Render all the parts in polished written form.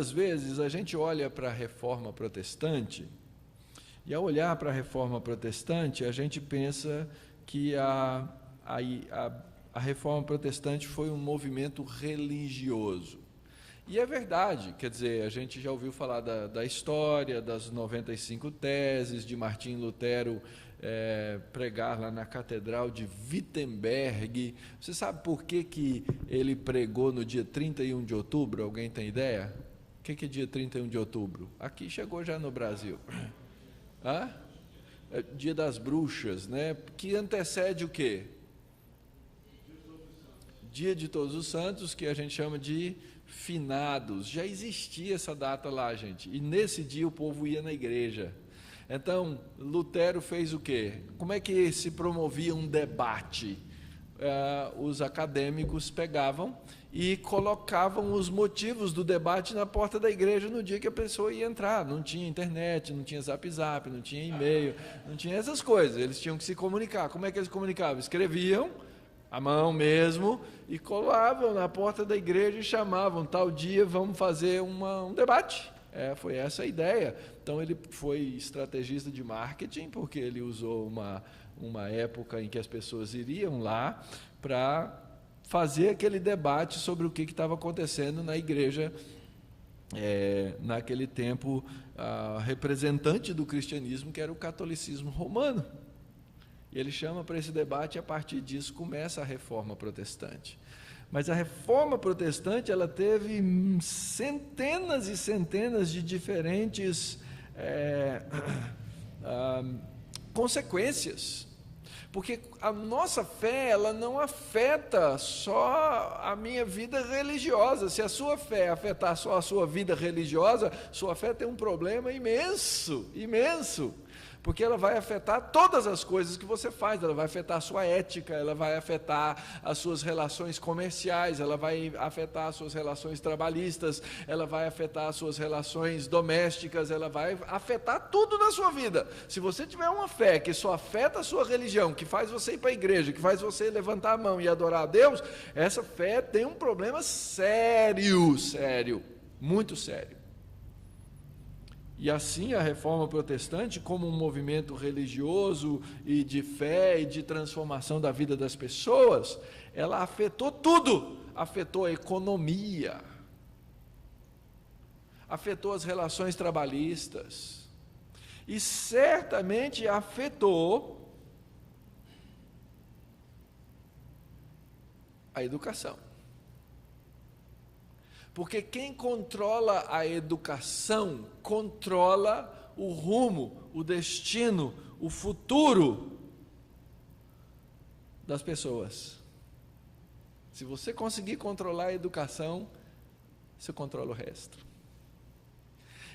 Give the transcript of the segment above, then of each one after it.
muitas vezes a gente olha para a Reforma Protestante, e ao olhar para a Reforma Protestante, a gente pensa que a Reforma Protestante foi um movimento religioso. E é verdade, quer dizer, a gente já ouviu falar da história, das 95 teses, de Martim Lutero pregar lá na Catedral de Wittenberg. Você sabe por que ele pregou no dia 31 de outubro? Alguém tem ideia? O que é dia 31 de outubro? Aqui chegou já no Brasil. Dia das Bruxas, né? Que antecede o quê? Dia de Todos os Santos, que a gente chama de finados. Já existia essa data lá, gente, e nesse dia o povo ia na igreja. Então, Lutero fez o quê? Como é que se promovia um debate? Os acadêmicos pegavam e colocavam os motivos do debate na porta da igreja no dia que a pessoa ia entrar. Não tinha internet, não tinha zap, não tinha e-mail, não tinha essas coisas. Eles tinham que se comunicar. Como é que eles comunicavam? Escreviam à mão mesmo e colavam na porta da igreja e chamavam: tal dia vamos fazer um debate. Foi essa a ideia. Então ele foi estrategista de marketing, porque ele usou uma época em que as pessoas iriam lá para fazer aquele debate sobre o que estava acontecendo na igreja. Naquele tempo, representante do cristianismo, que era o catolicismo romano. E ele chama para esse debate, e a partir disso começa a Reforma Protestante. Mas a Reforma Protestante, ela teve centenas e centenas de diferentes consequências. Porque a nossa fé, ela não afeta só a minha vida religiosa. Se a sua fé afetar só a sua vida religiosa, sua fé tem um problema imenso, imenso. Porque ela vai afetar todas as coisas que você faz, ela vai afetar a sua ética, ela vai afetar as suas relações comerciais, ela vai afetar as suas relações trabalhistas, ela vai afetar as suas relações domésticas, ela vai afetar tudo na sua vida. Se você tiver uma fé que só afeta a sua religião, que faz você ir para a igreja, que faz você levantar a mão e adorar a Deus, essa fé tem um problema sério, sério, muito sério. E assim a Reforma Protestante, como um movimento religioso e de fé e de transformação da vida das pessoas, ela afetou tudo. Afetou a economia, afetou as relações trabalhistas e certamente afetou a educação. Porque quem controla a educação, controla o rumo, o destino, o futuro das pessoas. Se você conseguir controlar a educação, você controla o resto.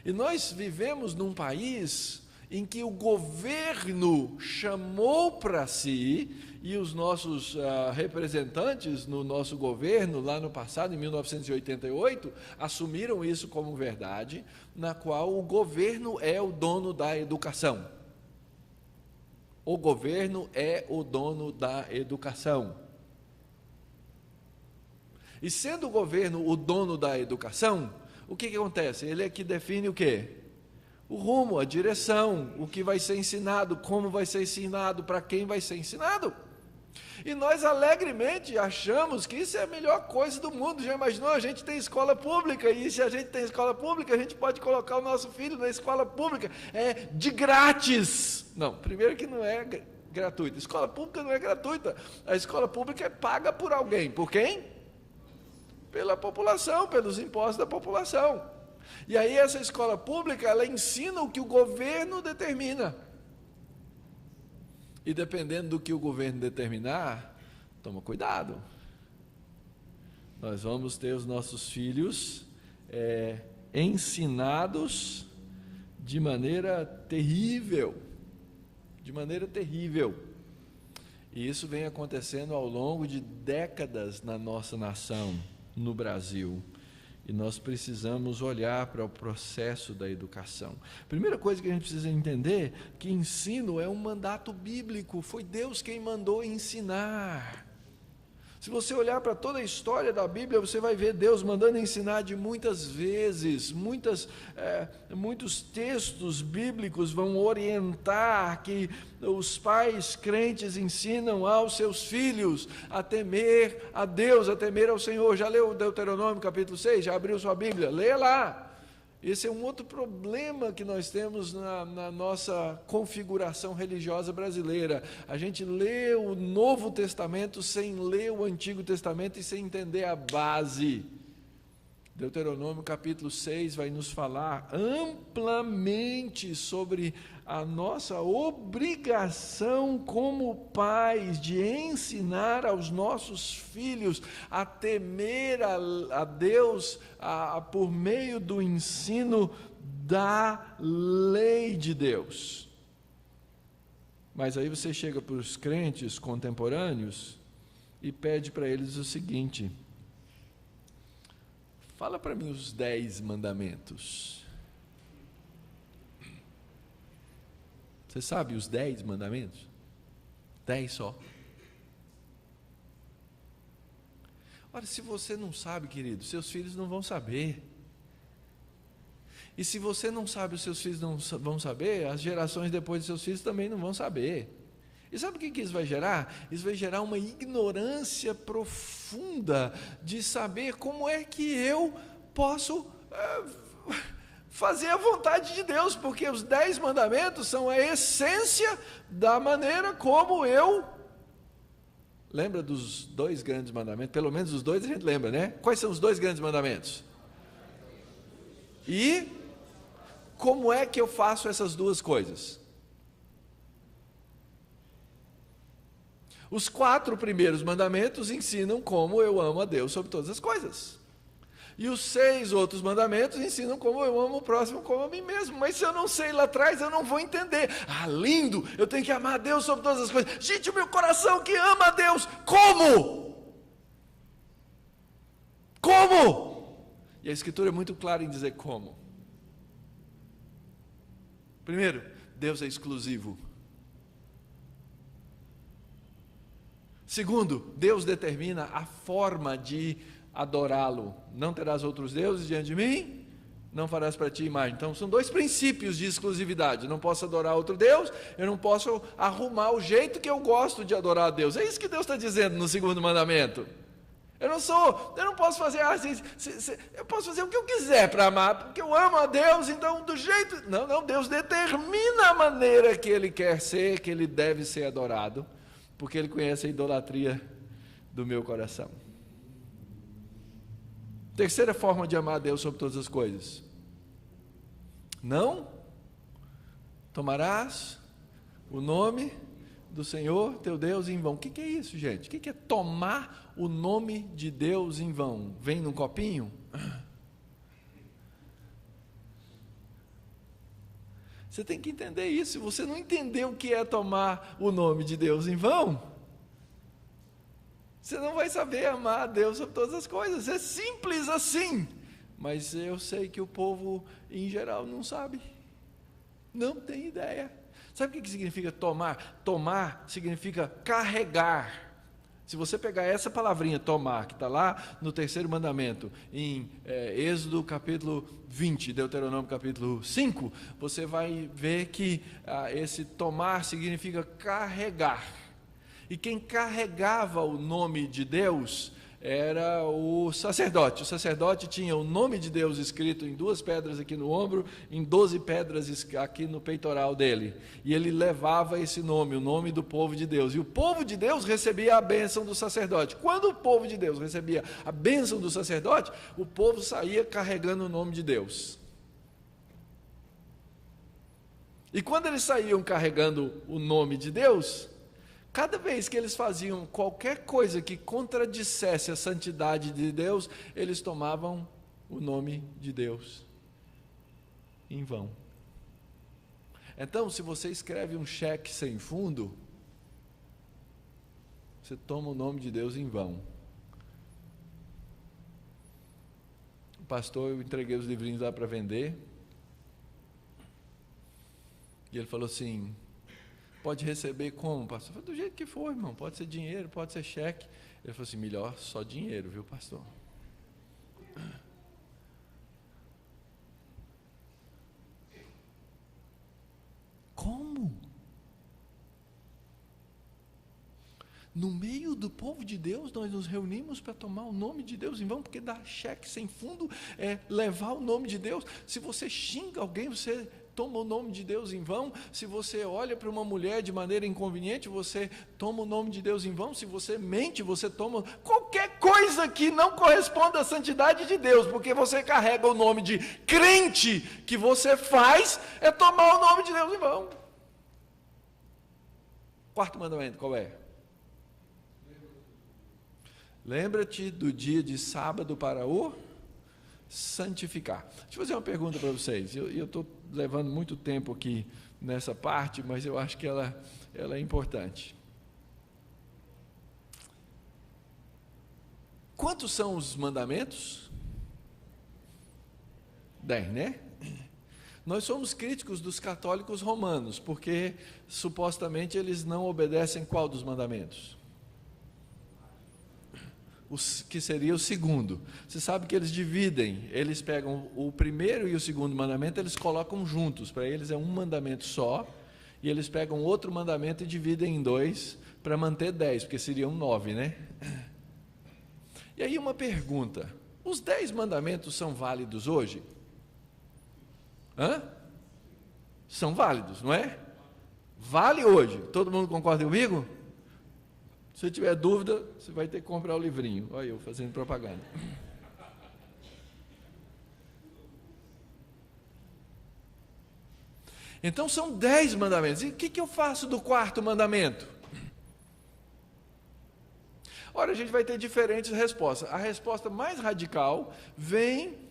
E nós vivemos num país em que o governo chamou para si, e os nossos representantes no nosso governo, lá no passado, em 1988, assumiram isso como verdade, na qual o governo é o dono da educação. O governo é o dono da educação. E sendo o governo o dono da educação, o que acontece? Ele é que define o quê? O rumo, a direção, o que vai ser ensinado, como vai ser ensinado, para quem vai ser ensinado. E nós alegremente achamos que isso é a melhor coisa do mundo. Já imaginou? A gente tem escola pública, e se a gente tem escola pública, a gente pode colocar o nosso filho na escola pública, de grátis. Não, primeiro que não é gratuita. Escola pública não é gratuita. A escola pública é paga por alguém. Por quem? Pela população, pelos impostos da população. E aí essa escola pública, ela ensina o que o governo determina. E dependendo do que o governo determinar, toma cuidado. Nós vamos ter os nossos filhos ensinados de maneira terrível. De maneira terrível. E isso vem acontecendo ao longo de décadas na nossa nação, no Brasil. E nós precisamos olhar para o processo da educação. Primeira coisa que a gente precisa entender, que ensino é um mandato bíblico. Foi Deus quem mandou ensinar. Se você olhar para toda a história da Bíblia, você vai ver Deus mandando ensinar de muitas vezes, muitos textos bíblicos vão orientar que os pais crentes ensinam aos seus filhos a temer a Deus, a temer ao Senhor. Já leu Deuteronômio capítulo 6? Já abriu sua Bíblia? Leia lá. Esse é um outro problema que nós temos na nossa configuração religiosa brasileira. A gente lê o Novo Testamento sem ler o Antigo Testamento e sem entender a base. Deuteronômio capítulo 6 vai nos falar amplamente sobre a nossa obrigação como pais de ensinar aos nossos filhos a temer a Deus por meio do ensino da lei de Deus. Mas aí você chega para os crentes contemporâneos e pede para eles o seguinte: fala para mim os 10 mandamentos. Você sabe os 10 mandamentos? 10 só. Ora, se você não sabe, querido, seus filhos não vão saber. E se você não sabe, os seus filhos não vão saber, as gerações depois de seus filhos também não vão saber. E sabe o que isso vai gerar? Isso vai gerar uma ignorância profunda de saber como é que eu posso fazer a vontade de Deus, porque os 10 mandamentos são a essência da maneira como eu... Lembra dos 2 grandes mandamentos? Pelo menos os 2 a gente lembra, né? Quais são os 2 grandes mandamentos? E como é que eu faço essas 2 coisas? Os 4 primeiros mandamentos ensinam como eu amo a Deus sobre todas as coisas. E os 6 outros mandamentos ensinam como eu amo o próximo como a mim mesmo. Mas se eu não sei lá atrás, eu não vou entender. Ah, lindo, eu tenho que amar a Deus sobre todas as coisas. Gente, o meu coração que ama a Deus, como? Como? E a Escritura é muito clara em dizer como. Primeiro, Deus é exclusivo. Segundo, Deus determina a forma de adorá-lo. Não terás outros deuses diante de mim, não farás para ti imagem. Então são 2 princípios de exclusividade. Eu não posso adorar outro Deus, eu não posso arrumar o jeito que eu gosto de adorar a Deus. É isso que Deus está dizendo no 2º mandamento. Eu não posso fazer, eu posso fazer o que eu quiser para amar, porque eu amo a Deus, então do jeito... Não, Deus determina a maneira que Ele quer ser, que Ele deve ser adorado, porque Ele conhece a idolatria do meu coração. Terceira forma de amar a Deus sobre todas as coisas: não tomarás o nome do Senhor teu Deus em vão. O que é isso, gente? O que é tomar o nome de Deus em vão? Vem num copinho? Você tem que entender isso. Se você não entender o que é tomar o nome de Deus em vão, você não vai saber amar a Deus sobre todas as coisas. É simples assim. Mas eu sei que o povo, em geral, não sabe. Não tem ideia. Sabe o que significa tomar? Tomar significa carregar. Se você pegar essa palavrinha, tomar, que está lá no 3º mandamento, em Êxodo capítulo 20, Deuteronômio capítulo 5, você vai ver que esse tomar significa carregar. E quem carregava o nome de Deus era o sacerdote. O sacerdote tinha o nome de Deus escrito em 2 pedras aqui no ombro, em 12 pedras aqui no peitoral dele. E ele levava esse nome, o nome do povo de Deus. E o povo de Deus recebia a bênção do sacerdote. Quando o povo de Deus recebia a bênção do sacerdote, o povo saía carregando o nome de Deus. E quando eles saíam carregando o nome de Deus, cada vez que eles faziam qualquer coisa que contradissesse a santidade de Deus, eles tomavam o nome de Deus em vão. Então, se você escreve um cheque sem fundo, você toma o nome de Deus em vão. O pastor, eu entreguei os livrinhos lá para vender, e ele falou assim: pode receber como, pastor? Eu falei, do jeito que for, irmão, pode ser dinheiro, pode ser cheque. Ele falou assim, melhor só dinheiro, viu, pastor? Como? No meio do povo de Deus, nós nos reunimos para tomar o nome de Deus em vão, porque dar cheque sem fundo é levar o nome de Deus. Se você xinga alguém, você toma o nome de Deus em vão. Se você olha para uma mulher de maneira inconveniente, você toma o nome de Deus em vão. Se você mente, você toma qualquer coisa que não corresponda à santidade de Deus, porque você carrega o nome de crente que você faz, é tomar o nome de Deus em vão. Quarto mandamento, qual é? Lembra-te do dia de sábado para o santificar. Deixa eu fazer uma pergunta para vocês. Eu estou levando muito tempo aqui nessa parte, mas eu acho que ela é importante. Quantos são os mandamentos? 10, né? Nós somos críticos dos católicos romanos, porque supostamente eles não obedecem qual dos mandamentos? Que seria o segundo. Você sabe que eles dividem, eles pegam o primeiro e o segundo mandamento, eles colocam juntos, para eles é um mandamento só, e eles pegam outro mandamento e dividem em 2, para manter 10, porque seriam 9, né? E aí uma pergunta, os 10 mandamentos são válidos hoje? São válidos, não é? Vale hoje, todo mundo concorda comigo? Se tiver dúvida, você vai ter que comprar o livrinho. Olha eu fazendo propaganda. Então são 10 mandamentos. E o que eu faço do quarto mandamento? Ora, a gente vai ter diferentes respostas. A resposta mais radical vem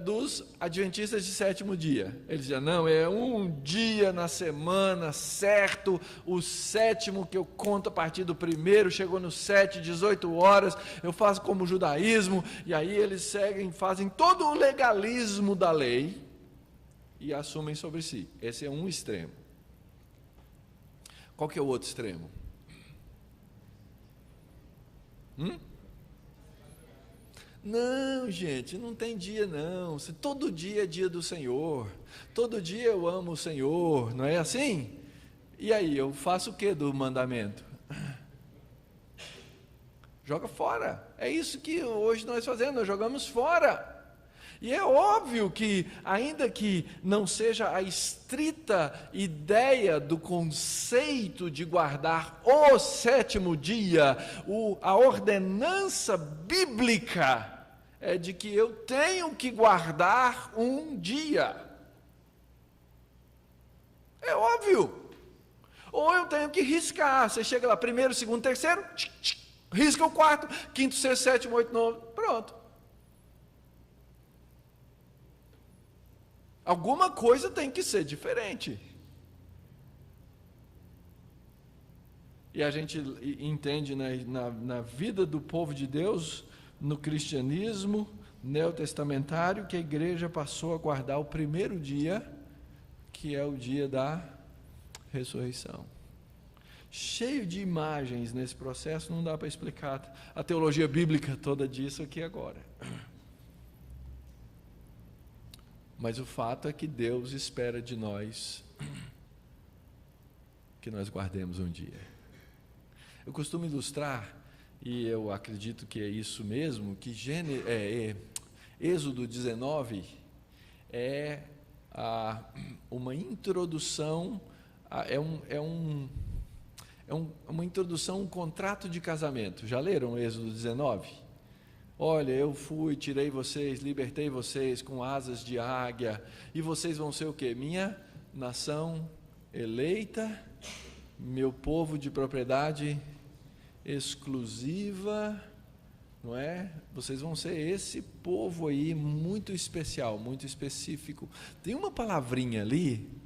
dos adventistas de sétimo dia. Eles dizem, não, é um dia na semana, certo, o sétimo que eu conto a partir do primeiro, chegou no 7, 18 horas, eu faço como o judaísmo, e aí eles seguem, fazem todo o legalismo da lei, e assumem sobre si. Esse é um extremo. Qual que é o outro extremo? Não, gente, não tem dia não. Todo dia é dia do Senhor. Todo dia eu amo o Senhor, não é assim? E aí, eu faço o que do mandamento? Joga fora. É isso que hoje nós fazemos, nós jogamos fora. E é óbvio que, ainda que não seja a estrita ideia do conceito de guardar o sétimo dia, a ordenança bíblica é de que eu tenho que guardar um dia. É óbvio. Ou eu tenho que riscar. Você chega lá, primeiro, segundo, terceiro, risca o quarto, quinto, sexto, sétimo, oito, nono, pronto. Alguma coisa tem que ser diferente. E a gente entende na vida do povo de Deus, no cristianismo neotestamentário, que a igreja passou a guardar o primeiro dia, que é o dia da ressurreição. Cheio de imagens nesse processo, não dá para explicar a teologia bíblica toda disso aqui agora. Mas o fato é que Deus espera de nós que nós guardemos um dia. Eu costumo ilustrar, e eu acredito que é isso mesmo, que Êxodo 19 é uma introdução, uma introdução, um contrato de casamento. Já leram Êxodo 19? Olha, eu fui, tirei vocês, libertei vocês com asas de águia, e vocês vão ser o quê? Minha nação eleita, meu povo de propriedade exclusiva, não é? Vocês vão ser esse povo aí muito especial, muito específico. Tem uma palavrinha ali,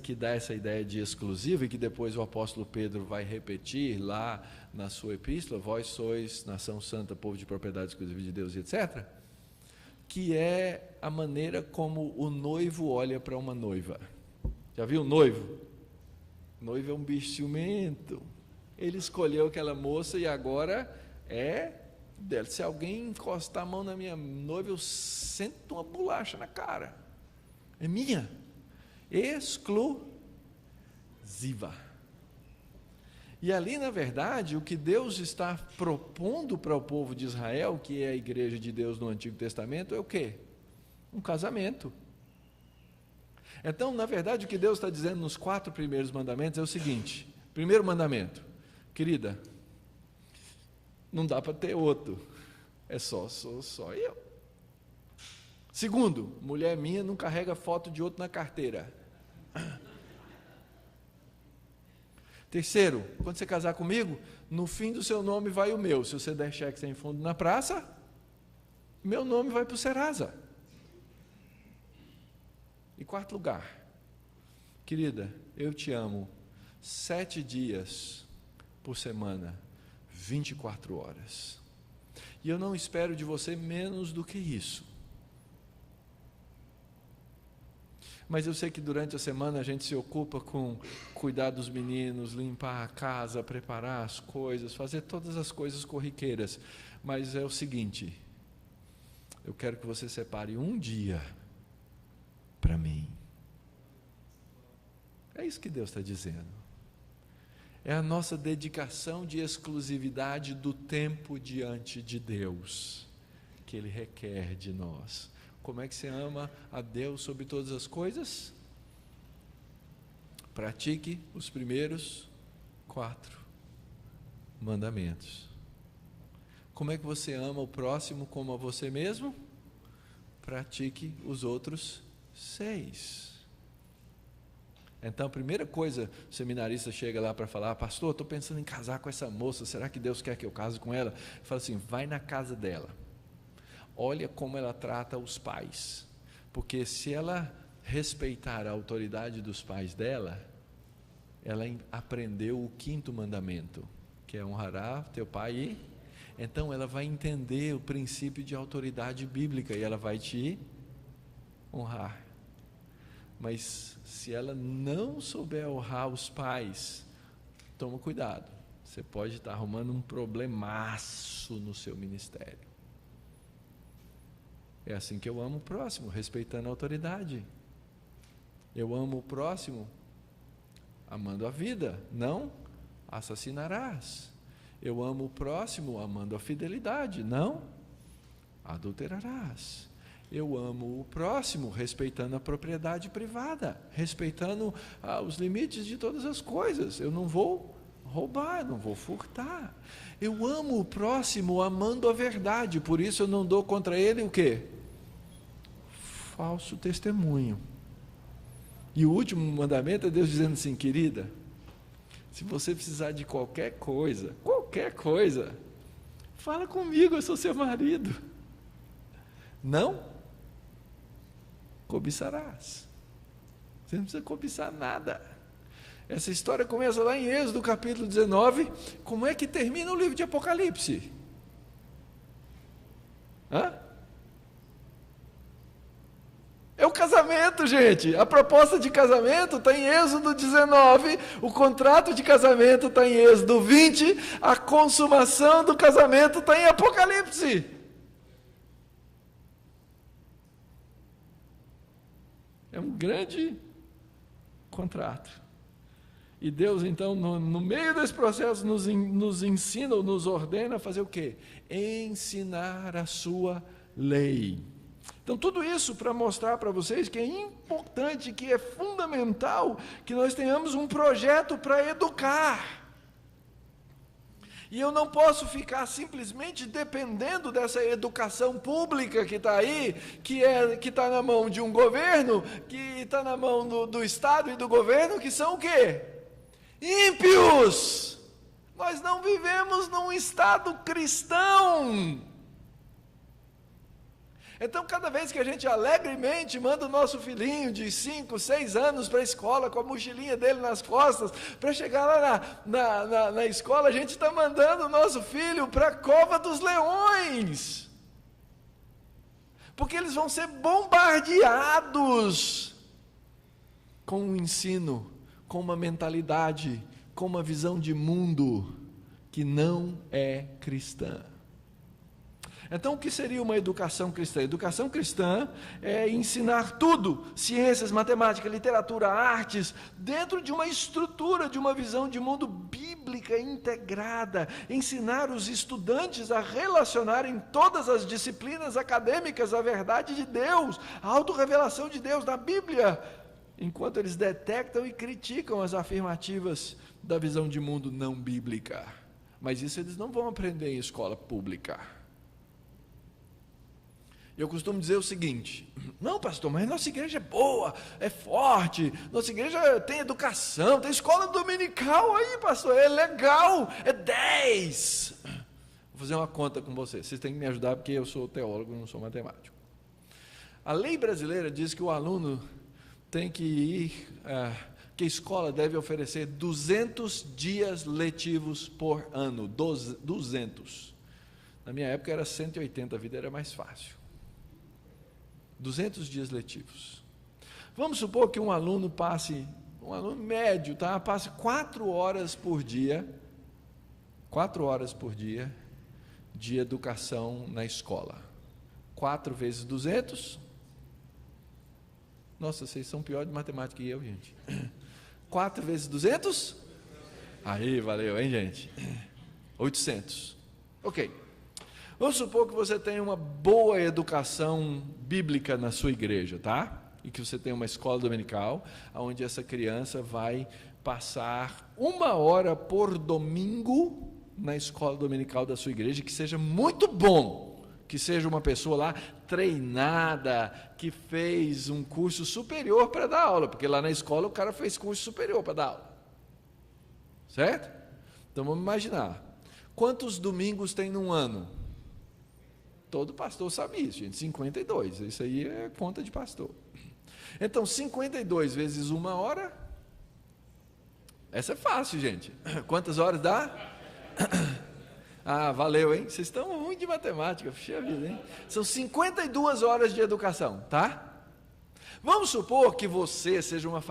que dá essa ideia de exclusivo, e que depois o apóstolo Pedro vai repetir lá na sua epístola, vós sois nação santa, povo de propriedade exclusiva de Deus, etc., que é a maneira como o noivo olha para uma noiva. Já viu o noivo? Noivo é um bicho ciumento. Ele escolheu aquela moça e agora é dela. Se alguém encostar a mão na minha noiva, eu sento uma bolacha na cara. É minha. Exclusiva. E ali, na verdade, o que Deus está propondo para o povo de Israel, que é a igreja de Deus no Antigo Testamento, é o quê? Um casamento. Então, na verdade, o que Deus está dizendo nos 4 primeiros mandamentos é o seguinte: primeiro mandamento, querida, não dá para ter outro, é só eu. Segundo, mulher minha não carrega foto de outro na carteira. Terceiro, quando você casar comigo, no fim do seu nome vai o meu. Se você der cheque sem fundo na praça, meu nome vai para o Serasa. E quarto lugar, querida, eu te amo 7 dias por semana, 24 horas. E eu não espero de você menos do que isso. Mas eu sei que durante a semana a gente se ocupa com cuidar dos meninos, limpar a casa, preparar as coisas, fazer todas as coisas corriqueiras. Mas é o seguinte, eu quero que você separe um dia para mim. É isso que Deus está dizendo. É a nossa dedicação de exclusividade do tempo diante de Deus, que Ele requer de nós. Como é que você ama a Deus sobre todas as coisas? Pratique os primeiros 4 mandamentos. Como é que você ama o próximo como a você mesmo? Pratique os outros 6. Então, a primeira coisa, o seminarista chega lá para falar: pastor, estou pensando em casar com essa moça, será que Deus quer que eu case com ela? Fala assim: vai na casa dela, olha como ela trata os pais, porque se ela respeitar a autoridade dos pais dela, ela aprendeu o 5º mandamento, que é honrará teu pai e... Então ela vai entender o princípio de autoridade bíblica e ela vai te honrar. Mas se ela não souber honrar os pais, toma cuidado, você pode estar arrumando um problemaço no seu ministério. É assim que eu amo o próximo, respeitando a autoridade. Eu amo o próximo amando a vida, não assassinarás. Eu amo o próximo amando a fidelidade, não adulterarás. Eu amo o próximo respeitando a propriedade privada, respeitando os limites de todas as coisas. Eu não vou roubar, não vou furtar. Eu amo o próximo amando a verdade, por isso eu não dou contra ele o quê? Falso testemunho. E o último mandamento é Deus dizendo assim: querida, se você precisar de qualquer coisa, fala comigo, eu sou seu marido. Não cobiçarás. Você não precisa cobiçar nada. Essa história começa lá em Êxodo capítulo 19. Como é que termina o livro de Apocalipse? É o casamento, gente. A proposta de casamento está em Êxodo 19, o contrato de casamento está em Êxodo 20, a consumação do casamento está em Apocalipse. É um grande contrato. E Deus, então, no meio desse processo, nos ensina, ou nos ordena a fazer o quê? Ensinar a sua lei. Então, tudo isso para mostrar para vocês que é importante, que é fundamental, que nós tenhamos um projeto para educar. E eu não posso ficar simplesmente dependendo dessa educação pública que está aí, que está na mão de um governo, que está na mão do Estado e do governo, que são o quê? Ímpios! Nós não vivemos num Estado cristão. Então, cada vez que a gente alegremente manda o nosso filhinho de 5, 6 anos para a escola, com a mochilinha dele nas costas, para chegar lá na escola, a gente está mandando o nosso filho para a cova dos leões. Porque eles vão ser bombardeados com o ensino, com uma mentalidade, com uma visão de mundo que não é cristã. Então, o que seria uma educação cristã? Educação cristã é ensinar tudo, ciências, matemática, literatura, artes, dentro de uma estrutura, de uma visão de mundo bíblica integrada. Ensinar os estudantes a relacionarem todas as disciplinas acadêmicas à verdade de Deus, à autorrevelação de Deus na Bíblia, enquanto eles detectam e criticam as afirmativas da visão de mundo não bíblica. Mas isso eles não vão aprender em escola pública. Eu costumo dizer o seguinte: não, pastor, mas nossa igreja é boa, é forte, nossa igreja tem educação, tem escola dominical aí, pastor, é legal, é 10. Vou fazer uma conta com vocês têm que me ajudar porque eu sou teólogo, não sou matemático. A lei brasileira diz que o aluno tem que ir, que a escola deve oferecer 200 dias letivos por ano, 200. Na minha época era 180, a vida era mais fácil. 200 dias letivos. Vamos supor que um aluno médio, passe 4 horas por dia de educação na escola. 4 vezes 200. Nossa, vocês são pior de matemática que eu, gente. 4 vezes 200? Aí, valeu, hein, gente? 800. Ok. Vamos supor que você tenha uma boa educação bíblica na sua igreja, tá? E que você tenha uma escola dominical, onde essa criança vai passar 1 hora por domingo na escola dominical da sua igreja, que seja muito bom, que seja uma pessoa lá treinada, que fez um curso superior para dar aula, porque lá na escola o cara fez curso superior para dar aula. Certo? Então vamos imaginar. Quantos domingos tem num ano? Todo pastor sabe isso, gente, 52, isso aí é conta de pastor. Então, 52 vezes 1 hora, essa é fácil, gente. Quantas horas dá? Ah, valeu, hein? Vocês estão ruim de matemática, puxa vida, hein? São 52 horas de educação, tá? Vamos supor que você seja de uma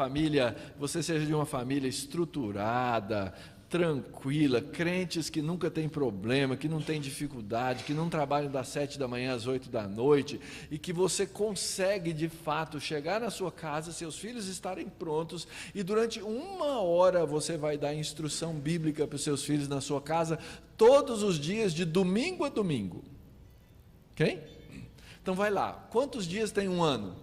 família estruturada, tranquila, crentes que nunca tem problema, que não tem dificuldade, que não trabalham das 7 da manhã às 8 da noite, e que você consegue de fato chegar na sua casa, seus filhos estarem prontos, e durante 1 hora você vai dar instrução bíblica para os seus filhos na sua casa, todos os dias, de domingo a domingo. Ok? Então vai lá, quantos dias tem um ano?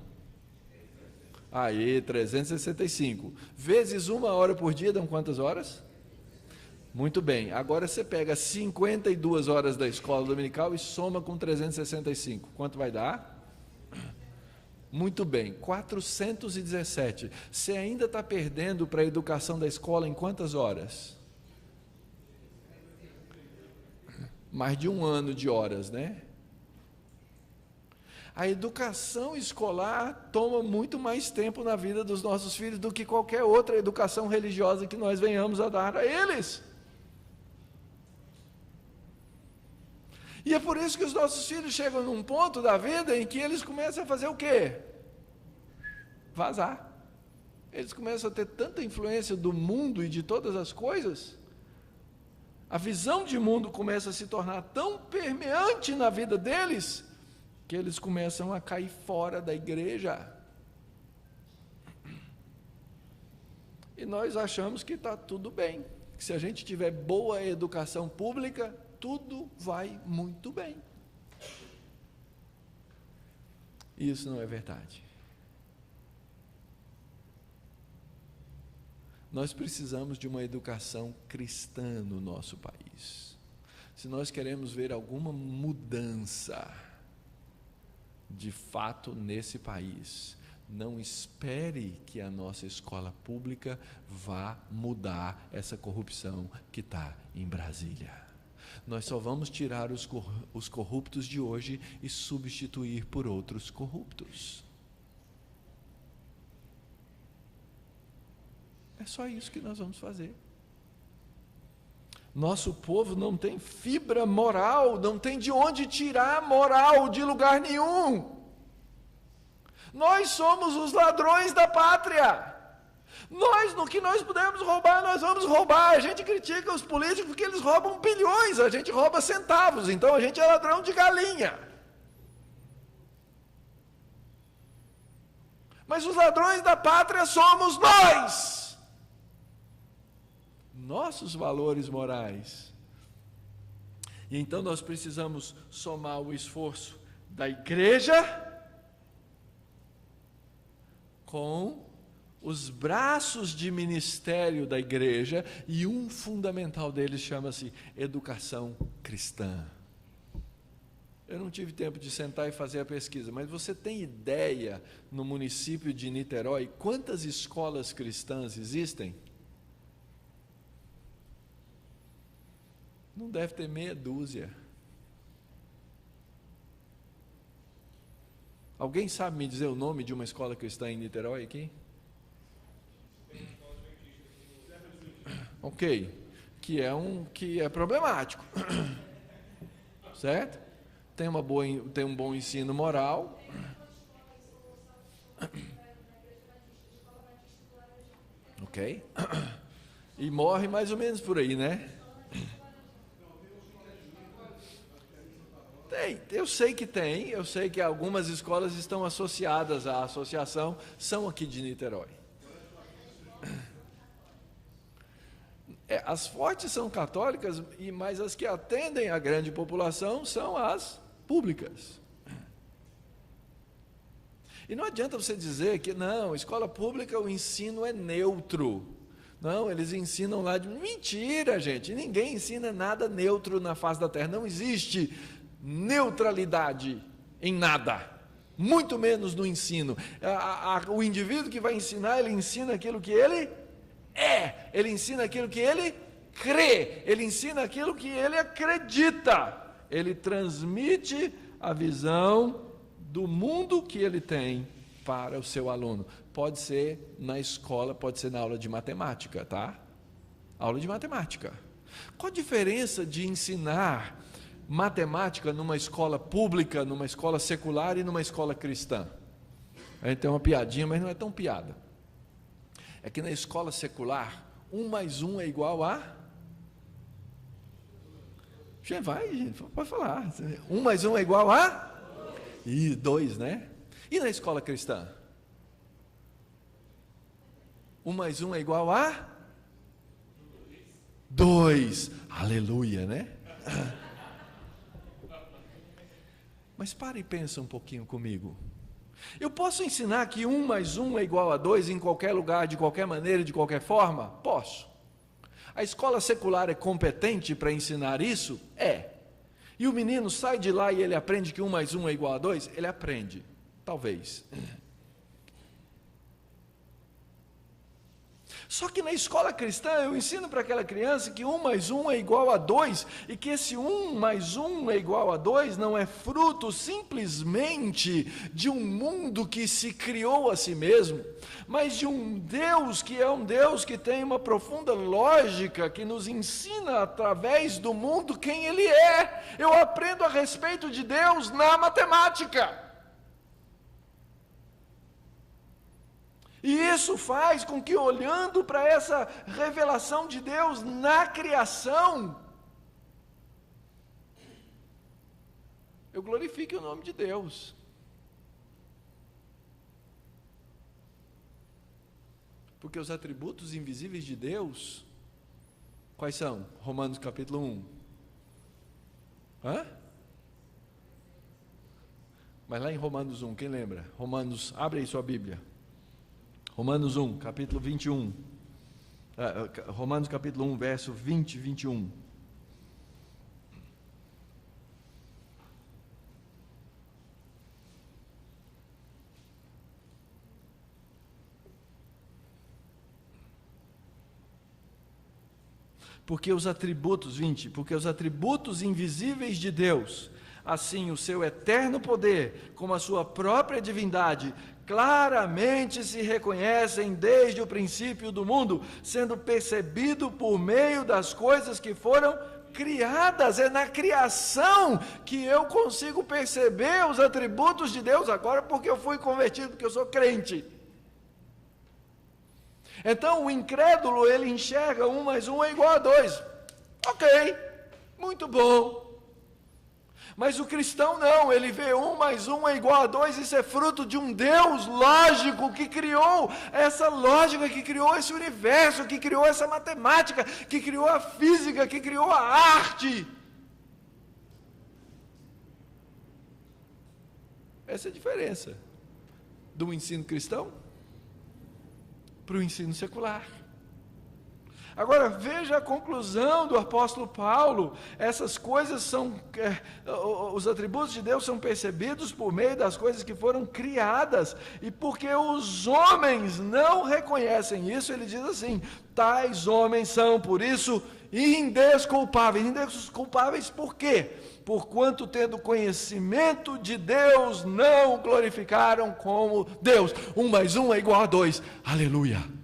Aí, 365. Vezes 1 hora por dia, dão quantas horas? Muito bem, agora você pega 52 horas da escola dominical e soma com 365. Quanto vai dar? Muito bem, 417. Você ainda está perdendo para a educação da escola em quantas horas? Mais de 1 ano de horas, né? A educação escolar toma muito mais tempo na vida dos nossos filhos do que qualquer outra educação religiosa que nós venhamos a dar a eles. E é por isso que os nossos filhos chegam num ponto da vida em que eles começam a fazer o quê? Vazar. Eles começam a ter tanta influência do mundo e de todas as coisas, a visão de mundo começa a se tornar tão permeante na vida deles, que eles começam a cair fora da igreja. E nós achamos que está tudo bem, que se a gente tiver boa educação pública, tudo vai muito bem. Isso não é verdade. Nós precisamos de uma educação cristã no nosso país. Se nós queremos ver alguma mudança de fato nesse país, não espere que a nossa escola pública vá mudar essa corrupção que está em Brasília. Nós só vamos tirar os corruptos de hoje e substituir por outros corruptos. É só isso que nós vamos fazer. Nosso povo não tem fibra moral, não tem de onde tirar moral de lugar nenhum. Nós somos os ladrões da pátria. No que nós pudermos roubar, nós vamos roubar. A gente critica os políticos porque eles roubam bilhões, a gente rouba centavos, então a gente é ladrão de galinha. Mas os ladrões da pátria somos nós. Nossos valores morais. E então nós precisamos somar o esforço da igreja com os braços de ministério da igreja, e um fundamental deles chama-se educação cristã. Eu não tive tempo de sentar e fazer a pesquisa, mas você tem ideia, no município de Niterói, quantas escolas cristãs existem? Não deve ter meia dúzia. Alguém sabe me dizer o nome de uma escola cristã em Niterói aqui? Ok, que é problemático, certo? Tem um bom ensino moral. Ok? E morre mais ou menos por aí, né? Eu sei que algumas escolas estão associadas à associação, são aqui de Niterói. As fortes são católicas, mas as que atendem a grande população são as públicas. E não adianta você dizer que, não, escola pública o ensino é neutro. Não, eles ensinam lá de... Mentira, gente, ninguém ensina nada neutro na face da terra. Não existe neutralidade em nada, muito menos no ensino. O indivíduo que vai ensinar, ele ensina aquilo que ele ele ensina aquilo que ele crê, ele ensina aquilo que ele acredita, ele transmite a visão do mundo que ele tem para o seu aluno. Pode ser na escola, pode ser na aula de matemática, tá? Aula de matemática. Qual a diferença de ensinar matemática numa escola pública, numa escola secular e numa escola cristã? A gente tem uma piadinha, mas não é tão piada. É que na escola secular, 1 mais 1 é igual a... Gente, pode falar. 1 mais 1 é igual a... E 2, né? E na escola cristã? 1 mais 1 é igual a... 2. Aleluia, né? Mas para e pensa um pouquinho comigo. Eu posso ensinar que 1 mais 1 é igual a 2 em qualquer lugar, de qualquer maneira, de qualquer forma? Posso. A escola secular é competente para ensinar isso? É. E o menino sai de lá e ele aprende que 1 mais 1 é igual a 2? Ele aprende, talvez. Só que na escola cristã eu ensino para aquela criança que 1 mais 1 é igual a 2, e que esse 1 mais 1 é igual a 2 não é fruto simplesmente de um mundo que se criou a si mesmo, mas de um Deus que é um Deus que tem uma profunda lógica, que nos ensina através do mundo quem Ele é. Eu aprendo a respeito de Deus na matemática. E isso faz com que, olhando para essa revelação de Deus na criação, eu glorifique o nome de Deus. Porque os atributos invisíveis de Deus, quais são? Romanos capítulo 1. Mas lá em Romanos 1, quem lembra? Abre aí sua Bíblia. Romanos 1, capítulo 21. Romanos capítulo 1, verso 20 e 21. Porque os atributos invisíveis de Deus, assim o seu eterno poder, como a sua própria divindade, claramente se reconhecem desde o princípio do mundo, sendo percebido por meio das coisas que foram criadas. É na criação que eu consigo perceber os atributos de Deus agora, porque eu fui convertido, porque eu sou crente. Então o incrédulo, ele enxerga 1 mais 1 é igual a 2. Ok, muito bom. Mas o cristão não, ele vê 1 mais 1 é igual a 2, isso é fruto de um Deus lógico que criou essa lógica, que criou esse universo, que criou essa matemática, que criou a física, que criou a arte. Essa é a diferença do ensino cristão para o ensino secular. Agora, veja a conclusão do apóstolo Paulo. Essas coisas são, os atributos de Deus são percebidos por meio das coisas que foram criadas, e porque os homens não reconhecem isso, ele diz assim: tais homens são, por isso, indesculpáveis. Indesculpáveis por quê? Porquanto, tendo conhecimento de Deus, não o glorificaram como Deus. 1 mais 1 é igual a 2. Aleluia!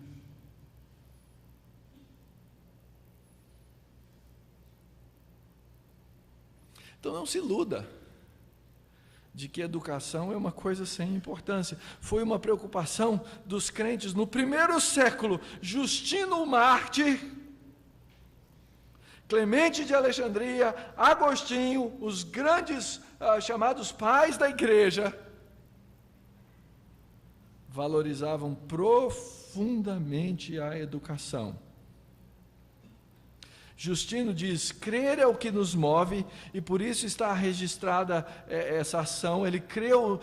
Então não se iluda de que educação é uma coisa sem importância. Foi uma preocupação dos crentes no primeiro século. Justino o Mártir, Clemente de Alexandria, Agostinho, os grandes chamados pais da igreja, valorizavam profundamente a educação. Justino diz: crer é o que nos move, e por isso está registrada essa ação. Ele creu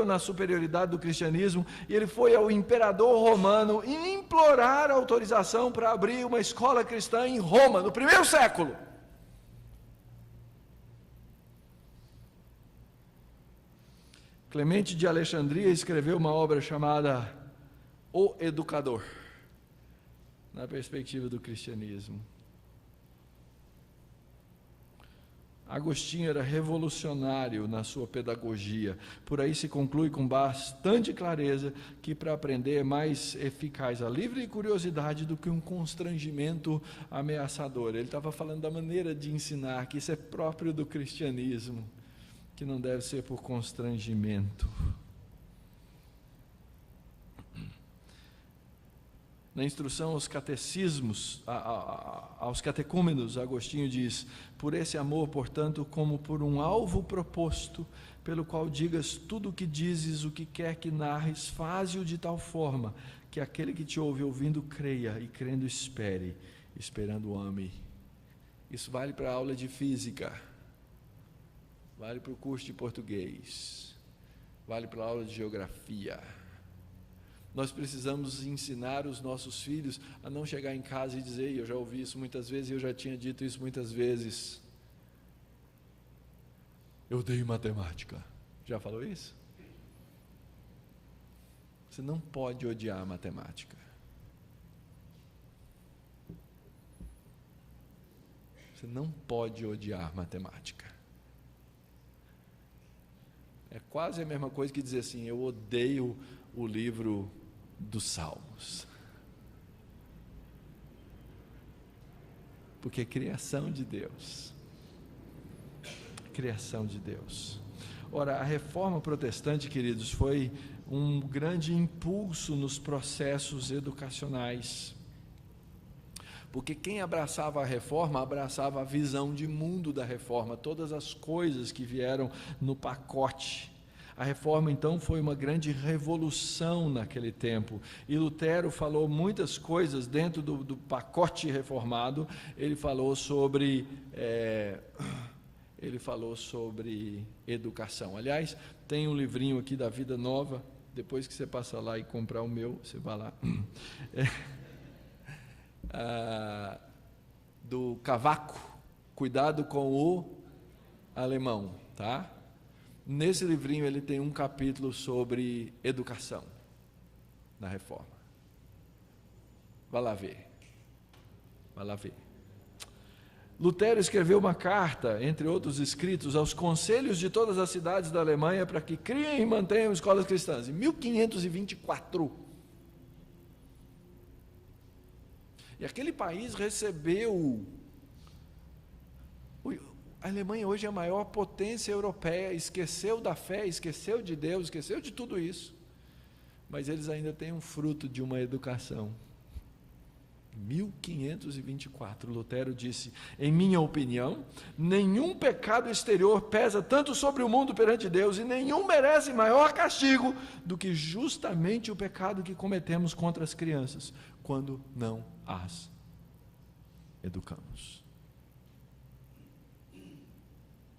na superioridade do cristianismo, e ele foi ao imperador romano implorar autorização para abrir uma escola cristã em Roma, no primeiro século. Clemente de Alexandria escreveu uma obra chamada O Educador, na perspectiva do cristianismo. Agostinho era revolucionário na sua pedagogia. Por aí se conclui com bastante clareza que para aprender é mais eficaz a livre curiosidade do que um constrangimento ameaçador. Ele estava falando da maneira de ensinar, que isso é próprio do cristianismo, que não deve ser por constrangimento. Na instrução aos catecismos, aos catecúmenos, Agostinho diz: por esse amor, portanto, como por um alvo proposto, pelo qual digas tudo o que dizes, o que quer que narres, faze-o de tal forma, que aquele que te ouve ouvindo creia, e crendo espere, esperando ame. Isso vale para a aula de física, vale para o curso de português, vale para a aula de geografia. Nós precisamos ensinar os nossos filhos a não chegar em casa e dizer: eu já ouvi isso muitas vezes, eu já tinha dito isso muitas vezes. Eu odeio matemática. Já falou isso? Você não pode odiar a matemática. Você não pode odiar matemática. É quase a mesma coisa que dizer assim: eu odeio o livro dos Salmos, porque é criação de Deus. Criação de Deus. Ora, a reforma protestante, queridos, foi um grande impulso nos processos educacionais, porque quem abraçava a reforma, abraçava a visão de mundo da reforma, todas as coisas que vieram no pacote. A reforma, então, foi uma grande revolução naquele tempo, e Lutero falou muitas coisas dentro do pacote reformado. Ele falou sobre educação. Aliás, tem um livrinho aqui da Vida Nova, depois que você passa lá e comprar o meu, você vai lá, do Cavaco, Cuidado com o Alemão, tá? Nesse livrinho ele tem um capítulo sobre educação na reforma. Vai lá ver. Vai lá ver. Lutero escreveu uma carta, entre outros escritos, aos conselhos de todas as cidades da Alemanha para que criem e mantenham escolas cristãs, em 1524. E aquele país recebeu... A Alemanha hoje é a maior potência europeia, esqueceu da fé, esqueceu de Deus, esqueceu de tudo isso. mas eles ainda têm um fruto de uma educação. 1524, Lutero disse: em minha opinião, nenhum pecado exterior pesa tanto sobre o mundo perante Deus, e nenhum merece maior castigo do que justamente o pecado que cometemos contra as crianças, quando não as educamos.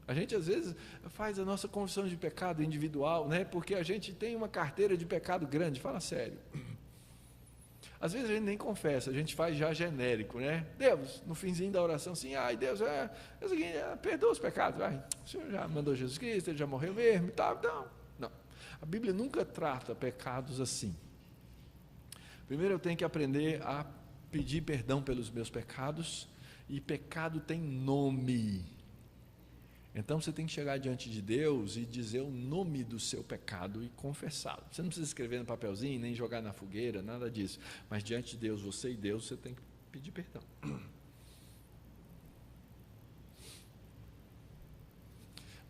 A gente às vezes faz a nossa confissão de pecado individual, né? Porque a gente tem uma carteira de pecado grande, fala sério. Às vezes a gente nem confessa, a gente faz já genérico, né? Deus, no finzinho da oração, assim, ai Deus, é o seguinte, perdoa os pecados, vai. O Senhor já mandou Jesus Cristo, Ele já morreu mesmo e tal. Não. A Bíblia nunca trata pecados assim. Primeiro eu tenho que aprender a pedir perdão pelos meus pecados, e pecado tem nome. Então você tem que chegar diante de Deus e dizer o nome do seu pecado e confessá-lo. Você não precisa escrever no papelzinho, nem jogar na fogueira, nada disso. Mas diante de Deus, você e Deus, você tem que pedir perdão.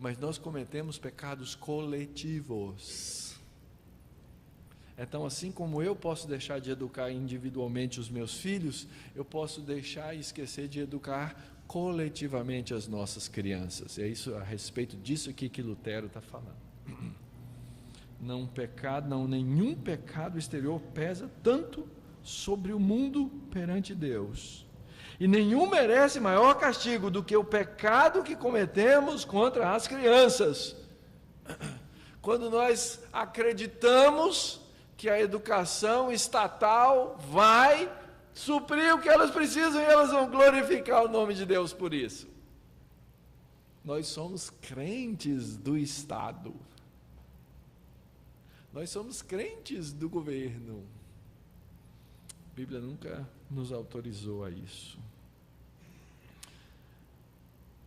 Mas nós cometemos pecados coletivos. Então, assim como eu posso deixar de educar individualmente os meus filhos, eu posso deixar e esquecer de educar coletivamente as nossas crianças. É isso, a respeito disso aqui que Lutero está falando. Nenhum pecado exterior pesa tanto sobre o mundo perante Deus, e nenhum merece maior castigo do que o pecado que cometemos contra as crianças. Quando nós acreditamos que a educação estatal vai suprir o que elas precisam e elas vão glorificar o nome de Deus por isso. Nós somos crentes do Estado. Nós somos crentes do governo. A Bíblia nunca nos autorizou a isso.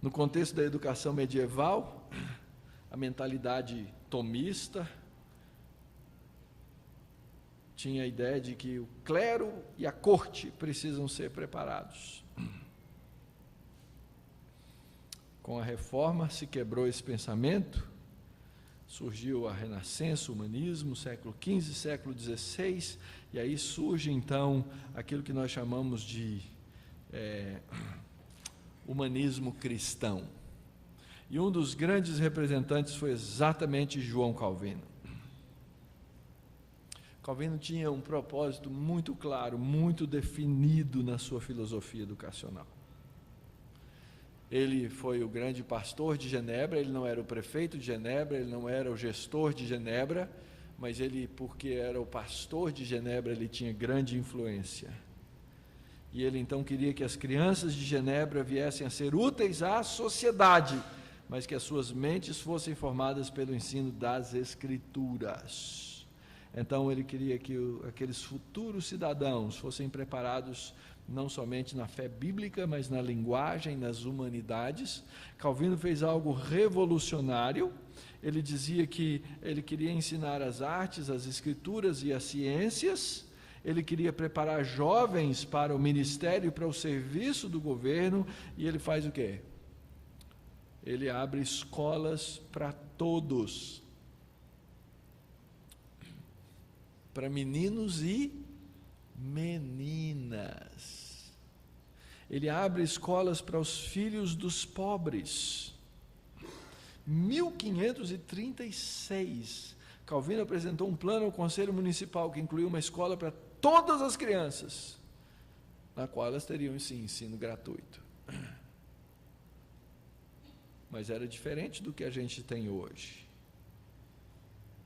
No contexto da educação medieval, a mentalidade tomista tinha a ideia de que o clero e a corte precisam ser preparados. Com a reforma se quebrou esse pensamento, surgiu a Renascença, o humanismo, século XV, século XVI, e aí surge então aquilo que nós chamamos de humanismo cristão. E um dos grandes representantes foi exatamente João Calvino. Calvino tinha um propósito muito claro, muito definido na sua filosofia educacional. Ele foi o grande pastor de Genebra, ele não era o prefeito de Genebra, ele não era o gestor de Genebra, mas ele, porque era o pastor de Genebra, ele tinha grande influência. E ele então queria que as crianças de Genebra viessem a ser úteis à sociedade, mas que as suas mentes fossem formadas pelo ensino das Escrituras. Então ele queria que aqueles futuros cidadãos fossem preparados não somente na fé bíblica, mas na linguagem, nas humanidades. Calvino fez algo revolucionário. Ele dizia que ele queria ensinar as artes, as escrituras e as ciências. Ele queria preparar jovens para o ministério, para o serviço do governo. E ele faz o quê? Ele abre escolas para todos, para meninos e meninas. Ele abre escolas para os filhos dos pobres. 1536, Calvino apresentou um plano ao Conselho Municipal que incluiu uma escola para todas as crianças, na qual elas teriam esse ensino gratuito. Mas era diferente do que a gente tem hoje.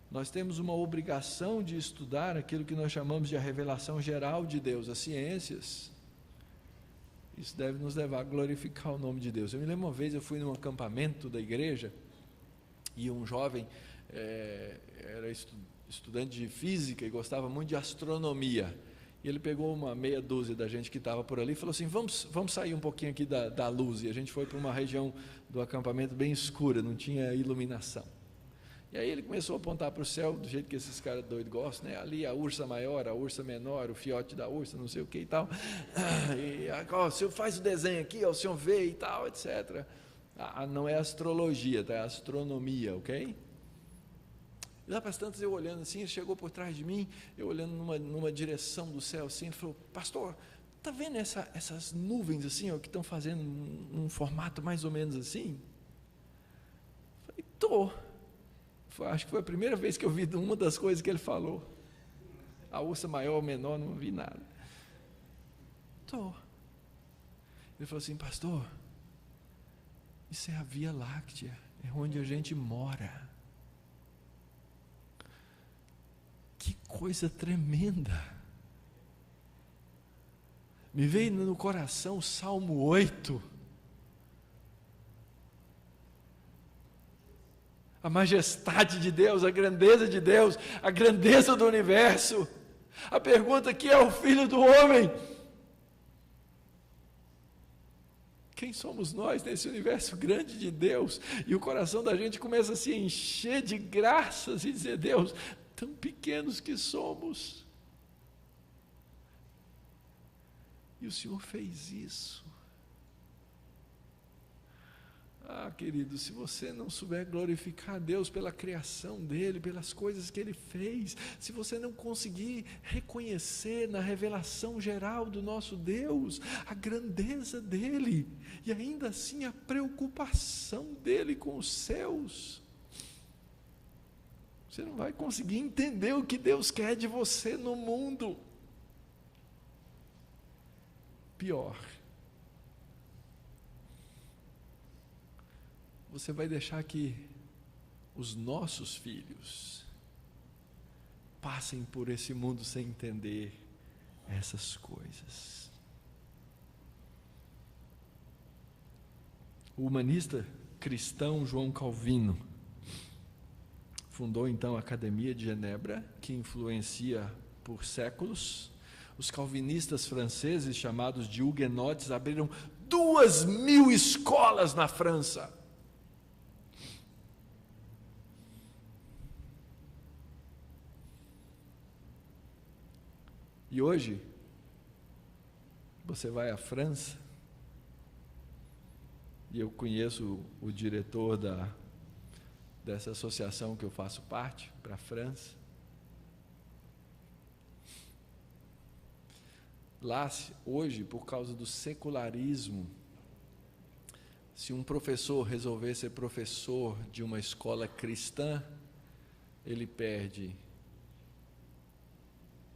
Nós temos uma obrigação de estudar aquilo que nós chamamos de a revelação geral de Deus, as ciências. Isso deve nos levar a glorificar o nome de Deus. Eu me lembro uma vez, eu fui num acampamento da igreja, e um jovem era estudante de física e gostava muito de astronomia. E ele pegou uma meia dúzia da gente que estava por ali e falou assim, vamos sair um pouquinho aqui da luz. E a gente foi para uma região do acampamento bem escura, não tinha iluminação. E aí ele começou a apontar para o céu, do jeito que esses caras doidos gostam, né? Ali a ursa maior, a ursa menor, o fiote da ursa, não sei o que e tal. E, ó, o senhor faz o desenho aqui, ó, o senhor vê e tal, etc. Não é astrologia, tá? É astronomia, ok? E lá para as tantas, eu olhando assim, ele chegou por trás de mim, eu olhando numa direção do céu assim, ele falou: pastor, está vendo essas nuvens assim, ó, que estão fazendo um formato mais ou menos assim? Eu falei: estou. Acho que foi a primeira vez que eu vi uma das coisas que ele falou. A ursa maior ou menor, não vi nada. Estou. Ele falou assim: pastor, isso é a Via Láctea, é onde a gente mora. Que coisa tremenda. Me veio no coração o Salmo 8. A majestade de Deus, a grandeza de Deus, a grandeza do universo. A pergunta: que é o Filho do Homem? Quem somos nós nesse universo grande de Deus? E o coração da gente começa a se encher de graças e dizer: Deus, tão pequenos que somos. E o Senhor fez isso. Ah, querido, se você não souber glorificar a Deus pela criação dEle, pelas coisas que Ele fez, se você não conseguir reconhecer na revelação geral do nosso Deus a grandeza dEle, e ainda assim a preocupação dEle com os céus, você não vai conseguir entender o que Deus quer de você no mundo. Pior, você vai deixar que os nossos filhos passem por esse mundo sem entender essas coisas. O humanista cristão João Calvino fundou então a Academia de Genebra, que influencia por séculos. Os calvinistas franceses, chamados de huguenotes, abriram 2.000 escolas na França. E hoje, você vai à França, e eu conheço o diretor dessa associação que eu faço parte, para a França. Lá, hoje, por causa do secularismo, se um professor resolver ser professor de uma escola cristã, ele perde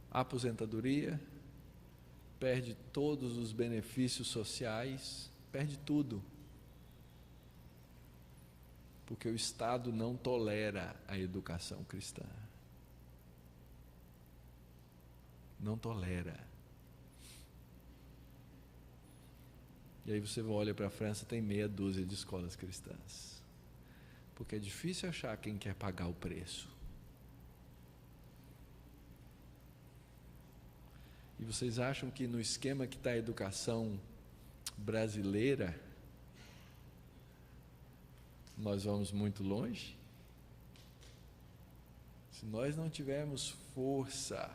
a aposentadoria, perde todos os benefícios sociais, perde tudo. Porque o Estado não tolera a educação cristã. Não tolera. E aí você olha para a França, tem meia dúzia de escolas cristãs. Porque é difícil achar quem quer pagar o preço. E vocês acham que no esquema que está a educação brasileira, nós vamos muito longe? Se nós não tivermos força,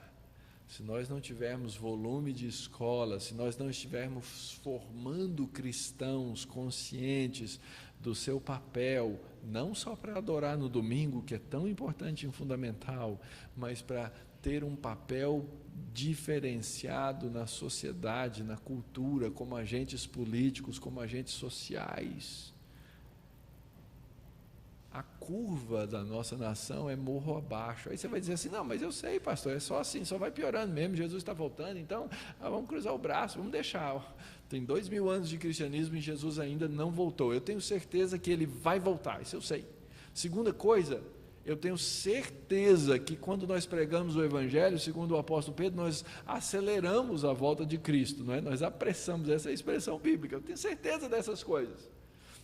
se nós não tivermos volume de escola, se nós não estivermos formando cristãos conscientes do seu papel, não só para adorar no domingo, que é tão importante e fundamental, mas para ter um papel diferenciado na sociedade, na cultura, como agentes políticos, como agentes sociais. A curva da nossa nação é morro abaixo. Aí você vai dizer assim: não, mas eu sei, pastor, é só assim, só vai piorando mesmo, Jesus está voltando, então vamos cruzar o braço, vamos deixar. Tem 2.000 anos de cristianismo e Jesus ainda não voltou. Eu tenho certeza que Ele vai voltar, isso eu sei. Segunda coisa, eu tenho certeza que quando nós pregamos o Evangelho, segundo o apóstolo Pedro, nós aceleramos a volta de Cristo, não é? Nós apressamos, essa é a expressão bíblica. Eu tenho certeza dessas coisas.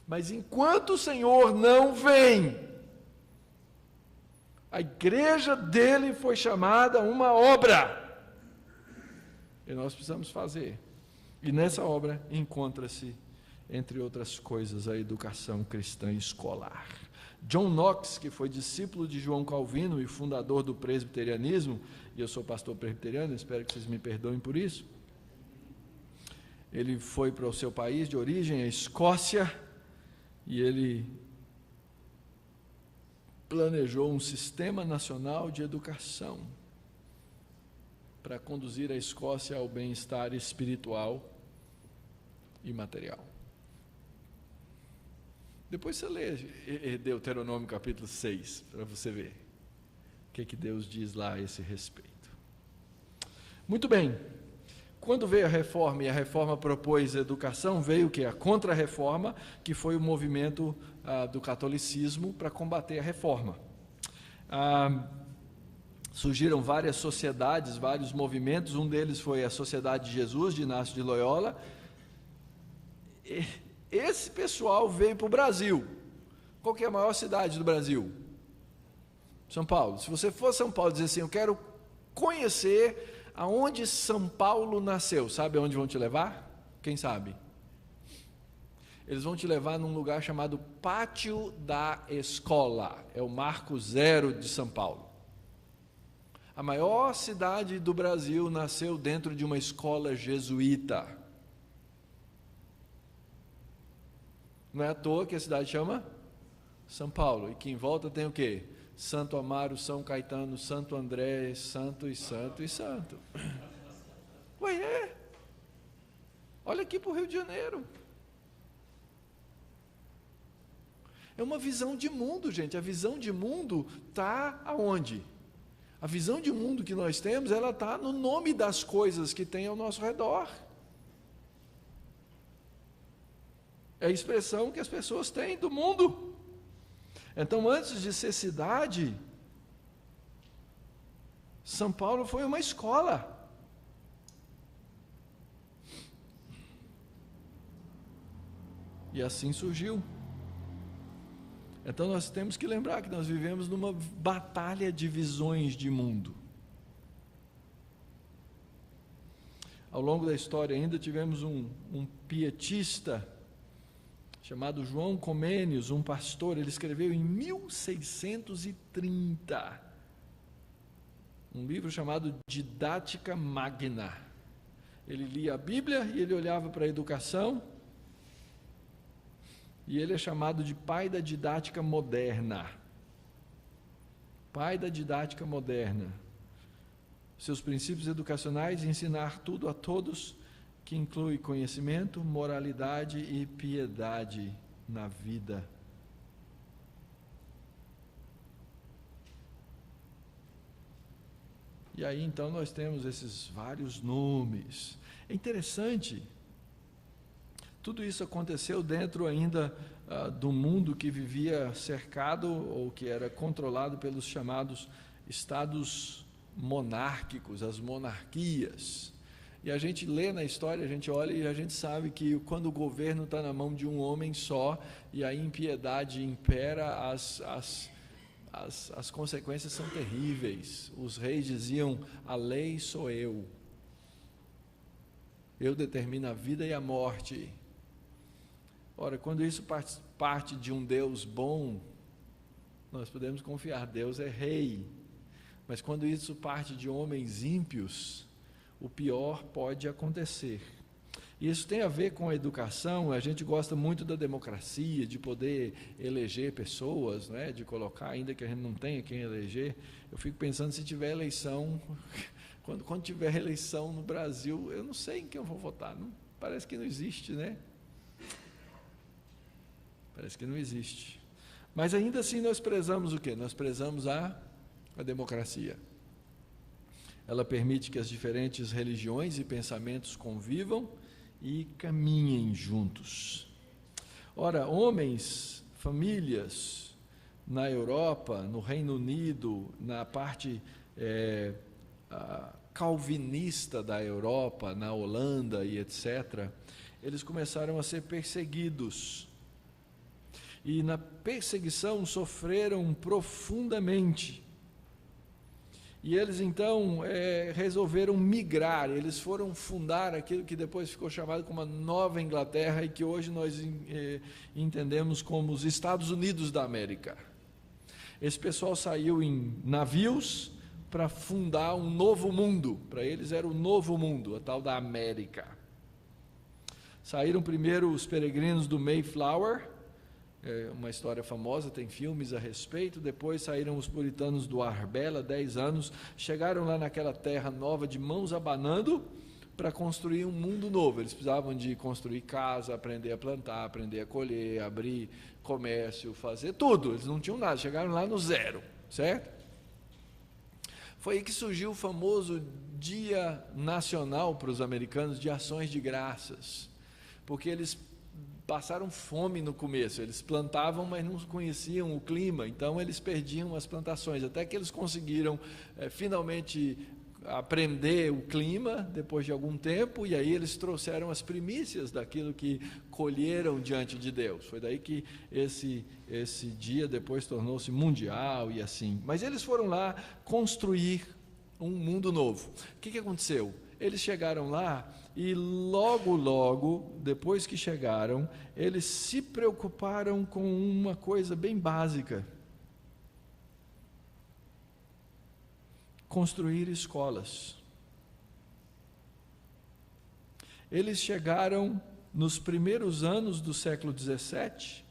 Mas enquanto o Senhor não vem, a igreja dele foi chamada uma obra. E nós precisamos fazer. E nessa obra encontra-se, entre outras coisas, a educação cristã escolar. John Knox, que foi discípulo de João Calvino e fundador do presbiterianismo, e eu sou pastor presbiteriano, espero que vocês me perdoem por isso. Ele foi para o seu país de origem, a Escócia, e ele planejou um sistema nacional de educação para conduzir a Escócia ao bem-estar espiritual e material. Depois você lê Deuteronômio capítulo 6, para você ver o que Deus diz lá a esse respeito. Muito bem, quando veio a reforma, e a reforma propôs educação, veio o quê? A contra-reforma, que foi o movimento do catolicismo para combater a reforma. Surgiram várias sociedades, vários movimentos, um deles foi a Sociedade de Jesus, de Inácio de Loyola. Esse pessoal veio para o Brasil. Qual que é a maior cidade do Brasil? São Paulo. Se você for a São Paulo e dizer assim, eu quero conhecer aonde São Paulo nasceu, sabe aonde vão te levar? Quem sabe? Eles vão te levar num lugar chamado Pátio da Escola, é o Marco Zero de São Paulo. A maior cidade do Brasil nasceu dentro de uma escola jesuíta. Não é à toa que a cidade chama São Paulo, e que em volta tem o quê? Santo Amaro, São Caetano, Santo André, santo e santo e santo. Ué, é? Olha aqui para o Rio de Janeiro. É uma visão de mundo, gente. A visão de mundo está aonde? A visão de mundo que nós temos, ela está no nome das coisas que tem ao nosso redor. É a expressão que as pessoas têm do mundo. Então, antes de ser cidade, São Paulo foi uma escola. E assim surgiu. Então nós temos que lembrar que nós vivemos numa batalha de visões de mundo. Ao longo da história ainda tivemos um pietista chamado João Comênios, um pastor. Ele escreveu em 1630 um livro chamado Didática Magna. Ele lia a Bíblia e ele olhava para a educação. E ele é chamado de pai da didática moderna. Pai da didática moderna. Seus princípios educacionais, ensinar tudo a todos, que inclui conhecimento, moralidade e piedade na vida. E aí então nós temos esses vários nomes. É interessante. Tudo isso aconteceu dentro ainda do mundo que vivia cercado ou que era controlado pelos chamados estados monárquicos, as monarquias. E a gente lê na história, a gente olha e a gente sabe que quando o governo está na mão de um homem só e a impiedade impera, as consequências são terríveis. Os reis diziam, a lei sou eu determino a vida e a morte. Ora, quando isso parte de um Deus bom, nós podemos confiar, Deus é rei. Mas quando isso parte de homens ímpios, o pior pode acontecer. E isso tem a ver com a educação. A gente gosta muito da democracia, de poder eleger pessoas, né? De colocar, ainda que a gente não tenha quem eleger. Eu fico pensando, se tiver eleição, quando tiver eleição no Brasil, eu não sei em quem eu vou votar. Não, parece que não existe, né? Parece que não existe. Mas ainda assim nós prezamos o quê? Nós prezamos a democracia. Ela permite que as diferentes religiões e pensamentos convivam e caminhem juntos. Ora, homens, famílias na Europa, no Reino Unido, na parte calvinista da Europa, na Holanda e etc., eles começaram a ser perseguidos. E na perseguição sofreram profundamente. E eles então resolveram migrar, eles foram fundar aquilo que depois ficou chamado como a Nova Inglaterra e que hoje nós entendemos como os Estados Unidos da América. Esse pessoal saiu em navios para fundar um novo mundo, para eles era o novo mundo, a tal da América. Saíram primeiro os peregrinos do Mayflower, é uma história famosa, tem filmes a respeito. Depois saíram os puritanos do Arbela, 10 anos, chegaram lá naquela terra nova de mãos abanando para construir um mundo novo. Eles precisavam de construir casa, aprender a plantar, aprender a colher, abrir comércio, fazer tudo. Eles não tinham nada, chegaram lá no zero, certo? Foi aí que surgiu o famoso Dia Nacional para os americanos de Ações de Graças, porque eles passaram fome no começo, eles plantavam, mas não conheciam o clima, então eles perdiam as plantações, até que eles conseguiram finalmente aprender o clima depois de algum tempo, e aí eles trouxeram as primícias daquilo que colheram diante de Deus. Foi daí que esse dia depois tornou-se mundial e assim. Mas eles foram lá construir um mundo novo. O que aconteceu? Eles chegaram lá e logo, depois que chegaram, eles se preocuparam com uma coisa bem básica: construir escolas. Eles chegaram nos primeiros anos do século 17,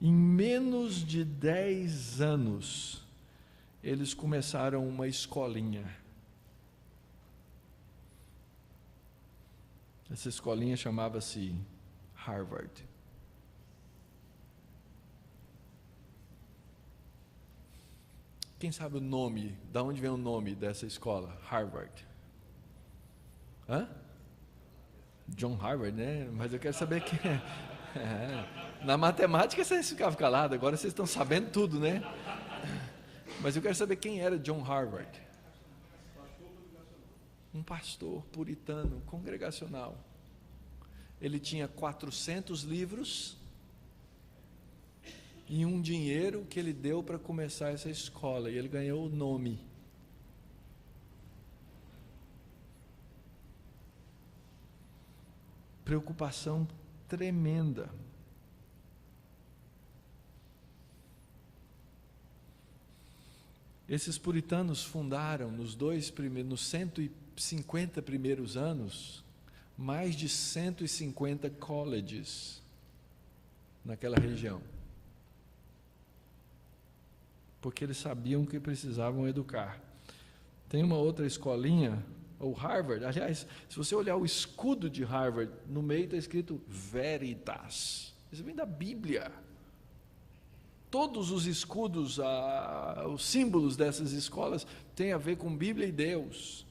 em menos de 10 anos, eles começaram uma escolinha. Essa escolinha chamava-se Harvard. Quem sabe o nome, de onde vem o nome dessa escola? Harvard. Hã? John Harvard, né? Mas eu quero saber quem é. Na matemática vocês ficavam calados, agora vocês estão sabendo tudo, né? Mas eu quero saber quem era John Harvard. Um pastor puritano, congregacional. Ele tinha 400 livros e um dinheiro que ele deu para começar essa escola, e ele ganhou o nome. Preocupação tremenda. Esses puritanos fundaram nos 150 primeiros anos, mais de 150 colleges naquela região, porque eles sabiam que precisavam educar. Tem uma outra escolinha, o Harvard. Aliás, se você olhar o escudo de Harvard, no meio está escrito Veritas. Isso vem da Bíblia. Todos os escudos, os símbolos dessas escolas têm a ver com Bíblia e Deus.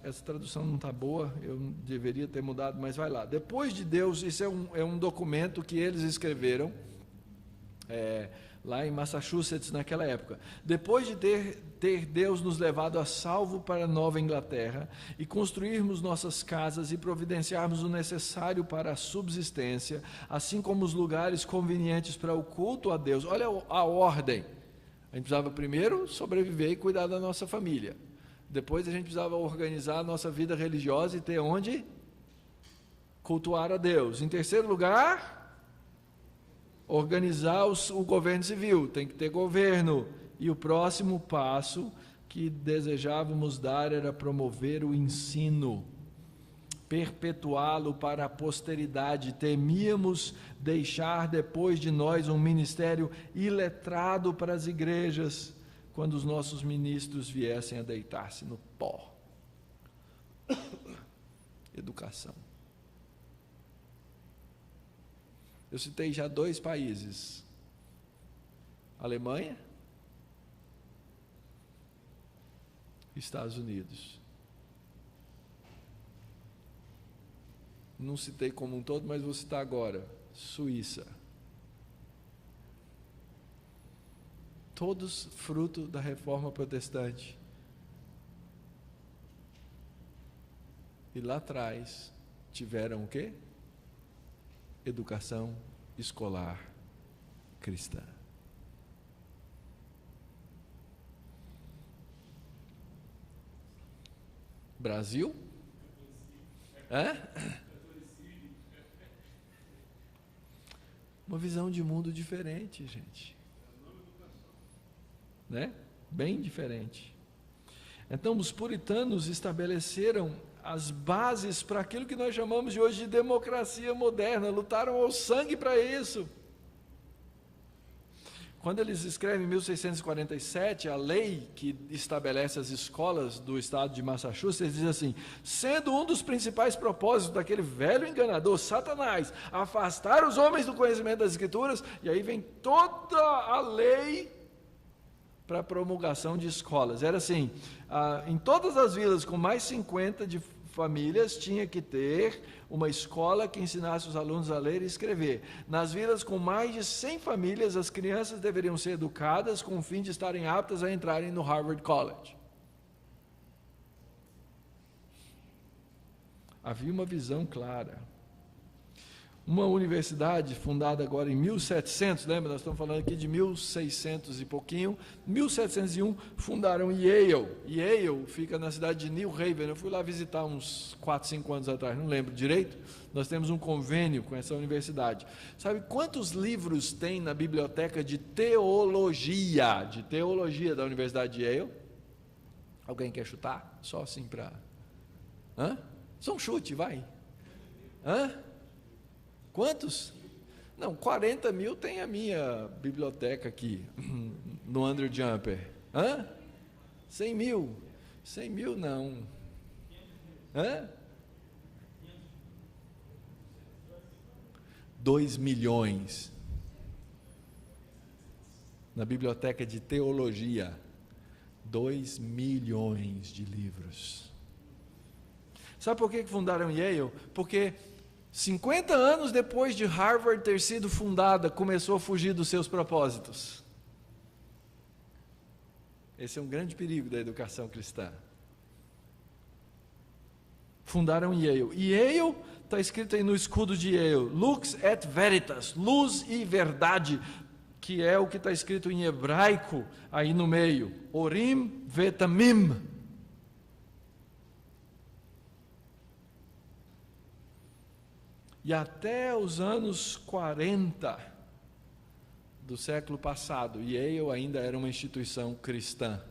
Essa tradução não está boa, eu deveria ter mudado, mas vai lá. Depois de Deus, isso é um documento que eles escreveram, lá em Massachusetts naquela época. Depois de ter Deus nos levado a salvo para a Nova Inglaterra e construirmos nossas casas e providenciarmos o necessário para a subsistência, assim como os lugares convenientes para o culto a Deus. Olha a ordem. A gente precisava primeiro sobreviver e cuidar da nossa família. Depois a gente precisava organizar a nossa vida religiosa e ter onde cultuar a Deus. Em terceiro lugar, organizar o governo civil, tem que ter governo. E o próximo passo que desejávamos dar era promover o ensino, perpetuá-lo para a posteridade. Temíamos deixar depois de nós um ministério iletrado para as igrejas, quando os nossos ministros viessem a deitar-se no pó. Educação. Eu citei já 2 países, Alemanha e Estados Unidos. Não citei como um todo, mas vou citar agora, Suíça. Todos fruto da reforma protestante. E lá atrás tiveram o quê? Educação escolar cristã. Brasil? Uma visão de mundo diferente, gente. Né? Bem diferente. Então, os puritanos estabeleceram as bases para aquilo que nós chamamos de hoje de democracia moderna, lutaram ao sangue para isso. Quando eles escrevem em 1647 a lei que estabelece as escolas do estado de Massachusetts, eles dizem assim: sendo um dos principais propósitos daquele velho enganador, Satanás, afastar os homens do conhecimento das Escrituras, e aí vem toda a lei para a promulgação de escolas. Era assim, em todas as vilas com mais 50 de famílias, tinha que ter uma escola que ensinasse os alunos a ler e escrever. Nas vilas com mais de 100 famílias, as crianças deveriam ser educadas com o fim de estarem aptas a entrarem no Harvard College. Havia uma visão clara. Uma universidade fundada agora em 1700, lembra? Nós estamos falando aqui de 1600 e pouquinho. 1701 fundaram Yale. Yale fica na cidade de New Haven. Eu fui lá visitar uns 4, 5 anos atrás, não lembro direito. Nós temos um convênio com essa universidade. Sabe quantos livros tem na biblioteca de teologia da Universidade de Yale? Alguém quer chutar? Só assim para... Só um chute, vai. Quantos? Não, 40 mil tem a minha biblioteca aqui, no Andrew Jumper. 100 mil? 100 mil não. 2 milhões. Na biblioteca de teologia, 2 milhões de livros. Sabe por que fundaram Yale? Porque 50 anos depois de Harvard ter sido fundada, começou a fugir dos seus propósitos. Esse é um grande perigo da educação cristã. Fundaram Yale. Yale, está escrito aí no escudo de Yale, Lux et Veritas, luz e verdade, que é o que está escrito em hebraico aí no meio, Orim Vetamim. E até os anos 40 do século passado, Yale ainda era uma instituição cristã.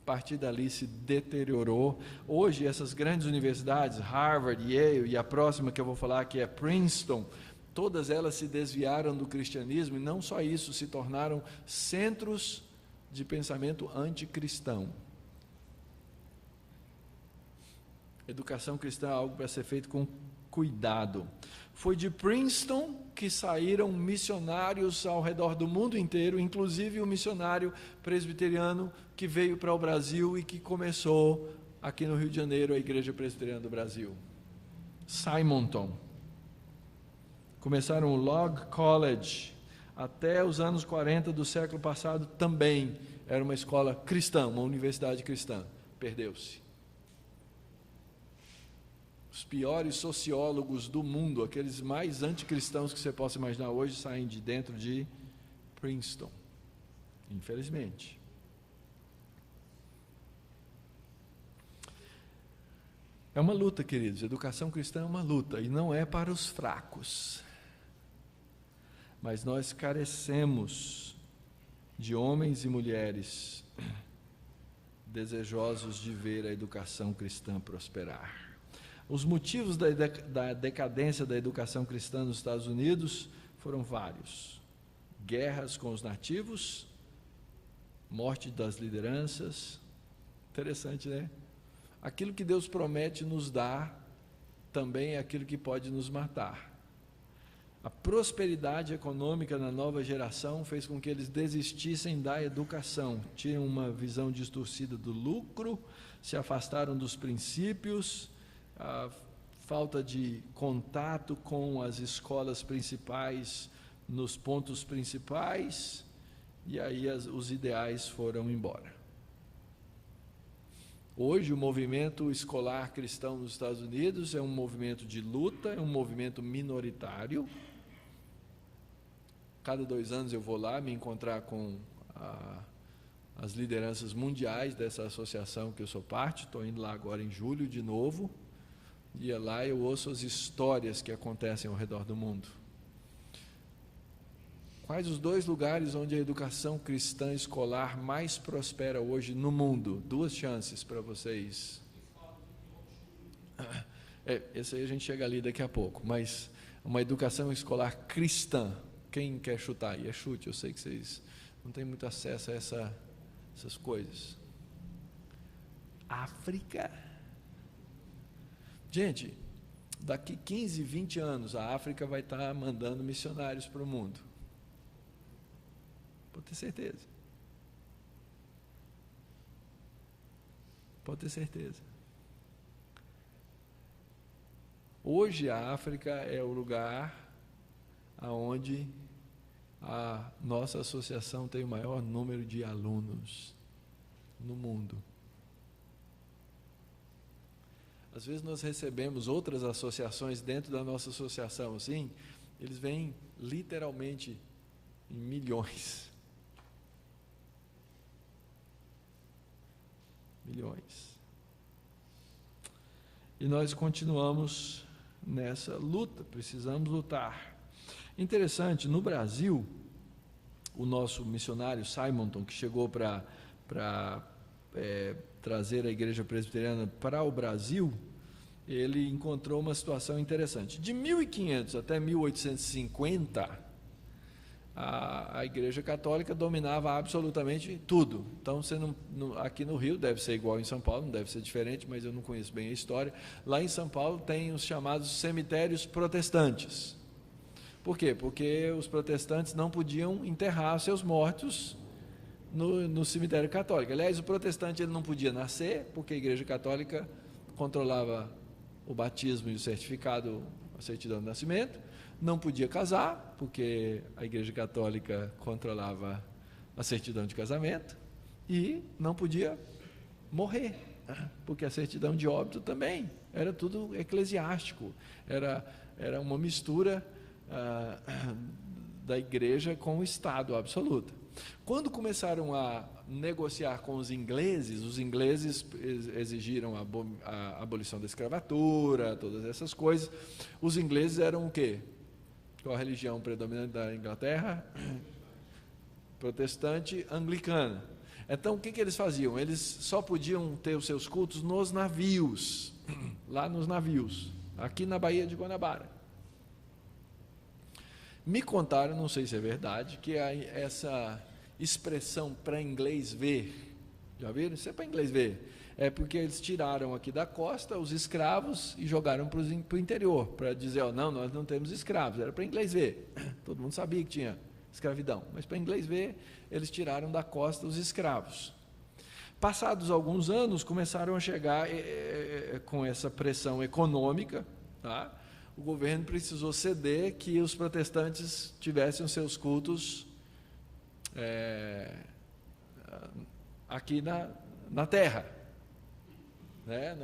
A partir dali se deteriorou. Hoje essas grandes universidades, Harvard, Yale e a próxima que eu vou falar que é Princeton, todas elas se desviaram do cristianismo e não só isso, se tornaram centros de pensamento anticristão. Educação cristã é algo para ser feito com cuidado. Foi de Princeton que saíram missionários ao redor do mundo inteiro, inclusive o missionário presbiteriano que veio para o Brasil e que começou aqui no Rio de Janeiro a Igreja Presbiteriana do Brasil. Simonton. Começaram o Log College. Até os anos 40 do século passado também era uma escola cristã, uma universidade cristã. Perdeu-se. Os piores sociólogos do mundo, aqueles mais anticristãos que você possa imaginar hoje, saem de dentro de Princeton, infelizmente. É uma luta, queridos, educação cristã é uma luta, e não é para os fracos. Mas nós carecemos de homens e mulheres desejosos de ver a educação cristã prosperar. Os motivos da decadência da educação cristã nos Estados Unidos foram vários. Guerras com os nativos, morte das lideranças. Interessante, né? Aquilo que Deus promete nos dar, também é aquilo que pode nos matar. A prosperidade econômica na nova geração fez com que eles desistissem da educação. Tinham uma visão distorcida do lucro, se afastaram dos princípios, a falta de contato com as escolas principais nos pontos principais, e aí os ideais foram embora. Hoje o movimento escolar cristão nos Estados Unidos é um movimento de luta, é um movimento minoritário. Cada 2 anos eu vou lá me encontrar com as lideranças mundiais dessa associação que eu sou parte, estou indo lá agora em julho de novo, e lá eu ouço as histórias que acontecem ao redor do mundo. Quais os 2 lugares onde a educação cristã escolar mais prospera hoje no mundo? 2 chances para vocês. Esse aí a gente chega ali daqui a pouco, mas uma educação escolar cristã, quem quer chutar aí? Chute, eu sei que vocês não têm muito acesso a essas coisas. África. Gente, daqui 15, 20 anos, a África vai estar mandando missionários para o mundo. Pode ter certeza. Pode ter certeza. Hoje a África é o lugar aonde a nossa associação tem o maior número de alunos no mundo. Às vezes nós recebemos outras associações dentro da nossa associação, assim, eles vêm literalmente em milhões. Milhões. E nós continuamos nessa luta, precisamos lutar. Interessante, no Brasil, o nosso missionário Simonton, que chegou para trazer a igreja presbiteriana para o Brasil, ele encontrou uma situação interessante. De 1500 até 1850, a igreja católica dominava absolutamente tudo. Então, você aqui no Rio deve ser igual em São Paulo, não deve ser diferente, mas eu não conheço bem a história. Lá em São Paulo tem os chamados cemitérios protestantes. Por quê? Porque os protestantes não podiam enterrar seus mortos no cemitério católico. Aliás, o protestante ele não podia nascer, porque a igreja católica controlava o batismo e o certificado, a certidão de nascimento. Não podia casar, porque a igreja católica controlava a certidão de casamento. E não podia morrer, porque a certidão de óbito também era tudo eclesiástico. Era uma mistura da igreja com o Estado absoluta. Quando começaram a negociar com os ingleses exigiram a abolição da escravatura, todas essas coisas. Os ingleses eram o quê? Qual a religião predominante da Inglaterra? Protestante anglicana. Então, o que eles faziam? Eles só podiam ter os seus cultos nos navios, lá nos navios, aqui na Baía de Guanabara. Me contaram, não sei se é verdade, que essa expressão para inglês ver, já viram? Isso é para inglês ver. É porque eles tiraram aqui da costa os escravos e jogaram para o interior, para dizer, não, nós não temos escravos, era para inglês ver. Todo mundo sabia que tinha escravidão, mas para inglês ver, eles tiraram da costa os escravos. Passados alguns anos, começaram a chegar com essa pressão econômica, tá? O governo precisou ceder que os protestantes tivessem os seus cultos aqui na terra, né?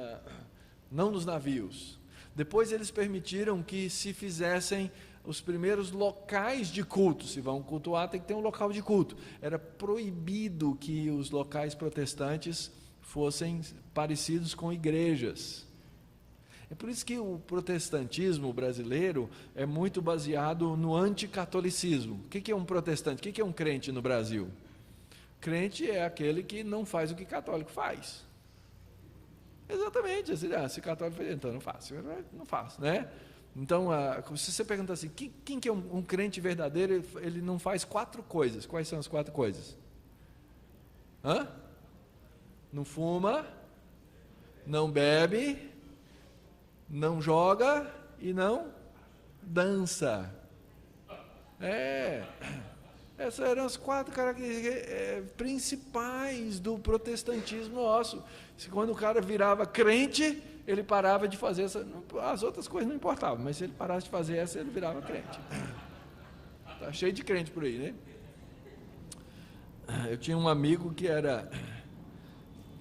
Não nos navios. Depois eles permitiram que se fizessem os primeiros locais de culto. Se vão cultuar, tem que ter um local de culto. Era proibido que os locais protestantes fossem parecidos com igrejas. É por isso que o protestantismo brasileiro é muito baseado no anticatolicismo. O que é um protestante? O que é um crente no Brasil? Crente é aquele que não faz o que católico faz. Exatamente. Se católico faz, então não faço. Não faço, né? Então, se você perguntar assim, quem que é um crente verdadeiro, ele não faz 4 coisas. Quais são as 4 coisas? Não fuma, não bebe, não joga e não dança. Essas eram as 4 características principais do protestantismo nosso. Quando o cara virava crente, ele parava de fazer as outras coisas não importavam, mas se ele parasse de fazer essa, ele virava crente. Está cheio de crente por aí, né? Eu tinha um amigo que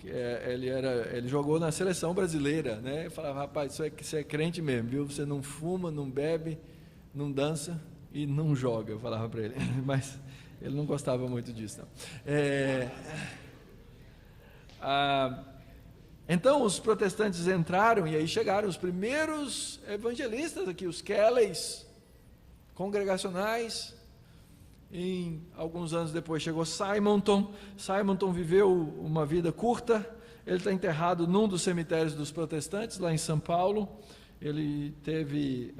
ele jogou na seleção brasileira, né? Eu falava, rapaz, você é crente mesmo, viu? Você não fuma, não bebe, não dança e não joga, eu falava para ele, mas ele não gostava muito disso, não. Então os protestantes entraram e aí chegaram os primeiros evangelistas aqui, os Kelleys, congregacionais, Alguns anos depois chegou Simonton. Simonton viveu uma vida curta. Ele está enterrado num dos cemitérios dos protestantes, lá em São Paulo. Ele teve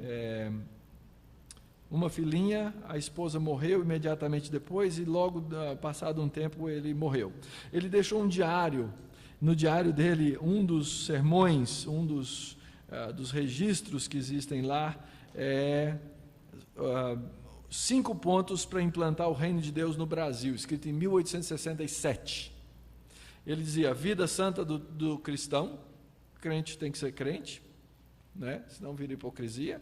uma filhinha, a esposa morreu imediatamente depois, e logo passado um tempo ele morreu. Ele deixou um diário. No diário dele, um dos sermões, dos registros que existem lá, 5 pontos para implantar o reino de Deus no Brasil, escrito em 1867. Ele dizia: a vida santa do cristão, crente tem que ser crente, né? Senão vira hipocrisia.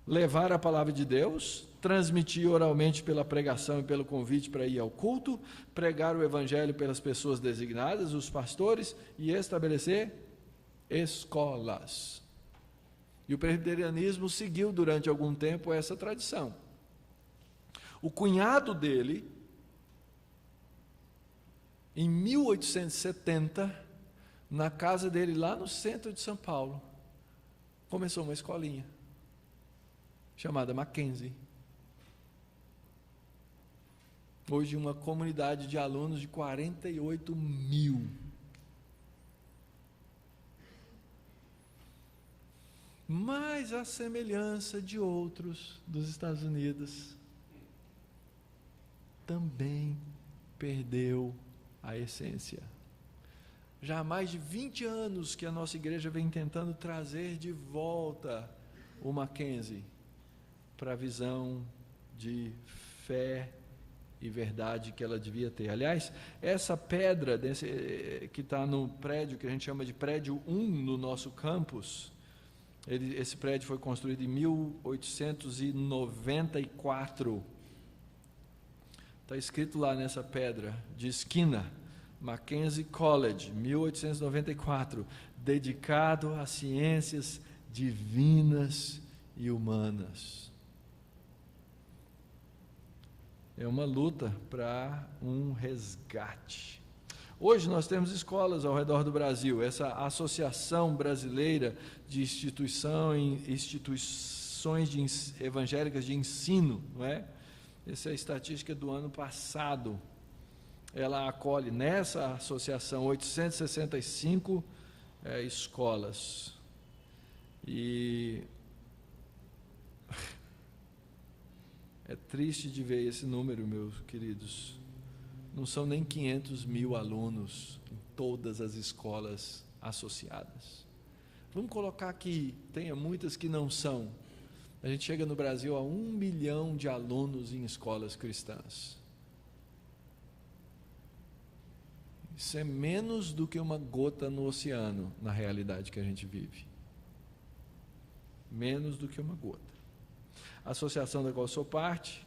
Levar a palavra de Deus, transmitir oralmente pela pregação e pelo convite para ir ao culto, pregar o evangelho pelas pessoas designadas, os pastores, e estabelecer escolas. E o presbiterianismo seguiu durante algum tempo essa tradição. O cunhado dele, em 1870, na casa dele lá no centro de São Paulo, começou uma escolinha chamada Mackenzie. Hoje uma comunidade de alunos de 48 mil. Mas a semelhança de outros dos Estados Unidos, também perdeu a essência. Já há mais de 20 anos que a nossa igreja vem tentando trazer de volta o Mackenzie para a visão de fé e verdade que ela devia ter. Aliás, essa pedra que está no prédio, que a gente chama de prédio 1 no nosso campus, esse prédio foi construído em 1894. Está escrito lá nessa pedra, de esquina, Mackenzie College, 1894, dedicado às ciências divinas e humanas. É uma luta para um resgate. Hoje nós temos escolas ao redor do Brasil, essa Associação Brasileira de Instituições Evangélicas de Ensino, não é? Essa é a estatística do ano passado. Ela acolhe nessa associação 865 escolas. E é triste de ver esse número, meus queridos. Não são nem 500 mil alunos em todas as escolas associadas. Vamos colocar que tenha muitas que não são. A gente chega no Brasil a 1 milhão de alunos em escolas cristãs. Isso é menos do que uma gota no oceano, na realidade que a gente vive. Menos do que uma gota. A associação da qual sou parte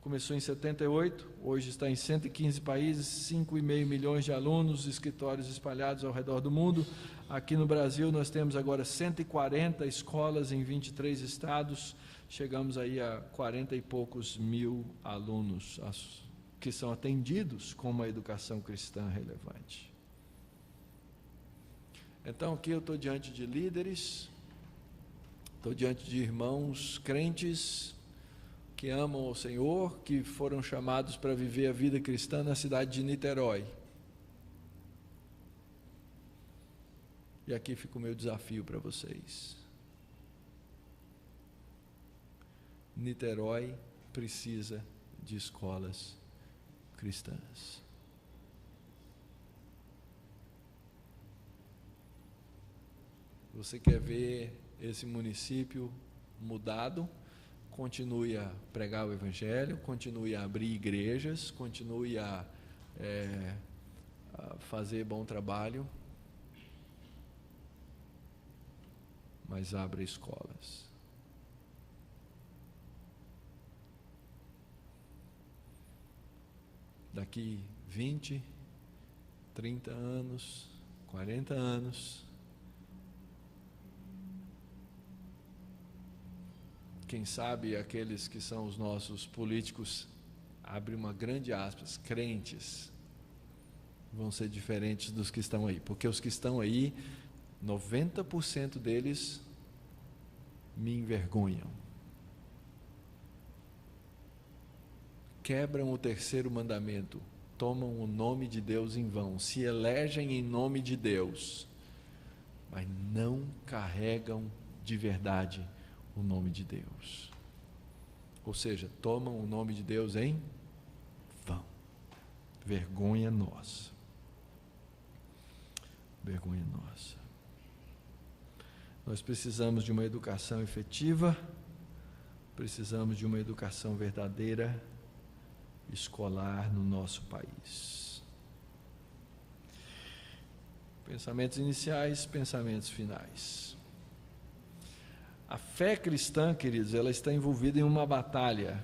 começou em 78, hoje está em 115 países, 5,5 milhões de alunos, escritórios espalhados ao redor do mundo. Aqui no Brasil nós temos agora 140 escolas em 23 estados, chegamos aí a 40 e poucos mil alunos que são atendidos com uma educação cristã relevante. Então aqui eu estou diante de líderes, estou diante de irmãos crentes que amam o Senhor, que foram chamados para viver a vida cristã na cidade de Niterói. E aqui fica o meu desafio para vocês. Niterói precisa de escolas cristãs. Você quer ver esse município mudado? Continue a pregar o Evangelho, continue a abrir igrejas, continue a fazer bom trabalho, mas abra escolas. Daqui 20, 30 anos, 40 anos, quem sabe aqueles que são os nossos políticos, abre uma grande aspas, crentes, vão ser diferentes dos que estão aí, porque os que estão aí, 90% deles me envergonham. quebram o terceiro mandamento, tomam o nome de Deus em vão, se elegem em nome de Deus, mas não carregam de verdade o nome de Deus. Ou seja, tomam o nome de Deus em vão. Vergonha nossa. Vergonha nossa. Nós precisamos de uma educação efetiva, precisamos de uma educação verdadeira, escolar no nosso país. Pensamentos iniciais, pensamentos finais. A fé cristã, queridos, ela está envolvida em uma batalha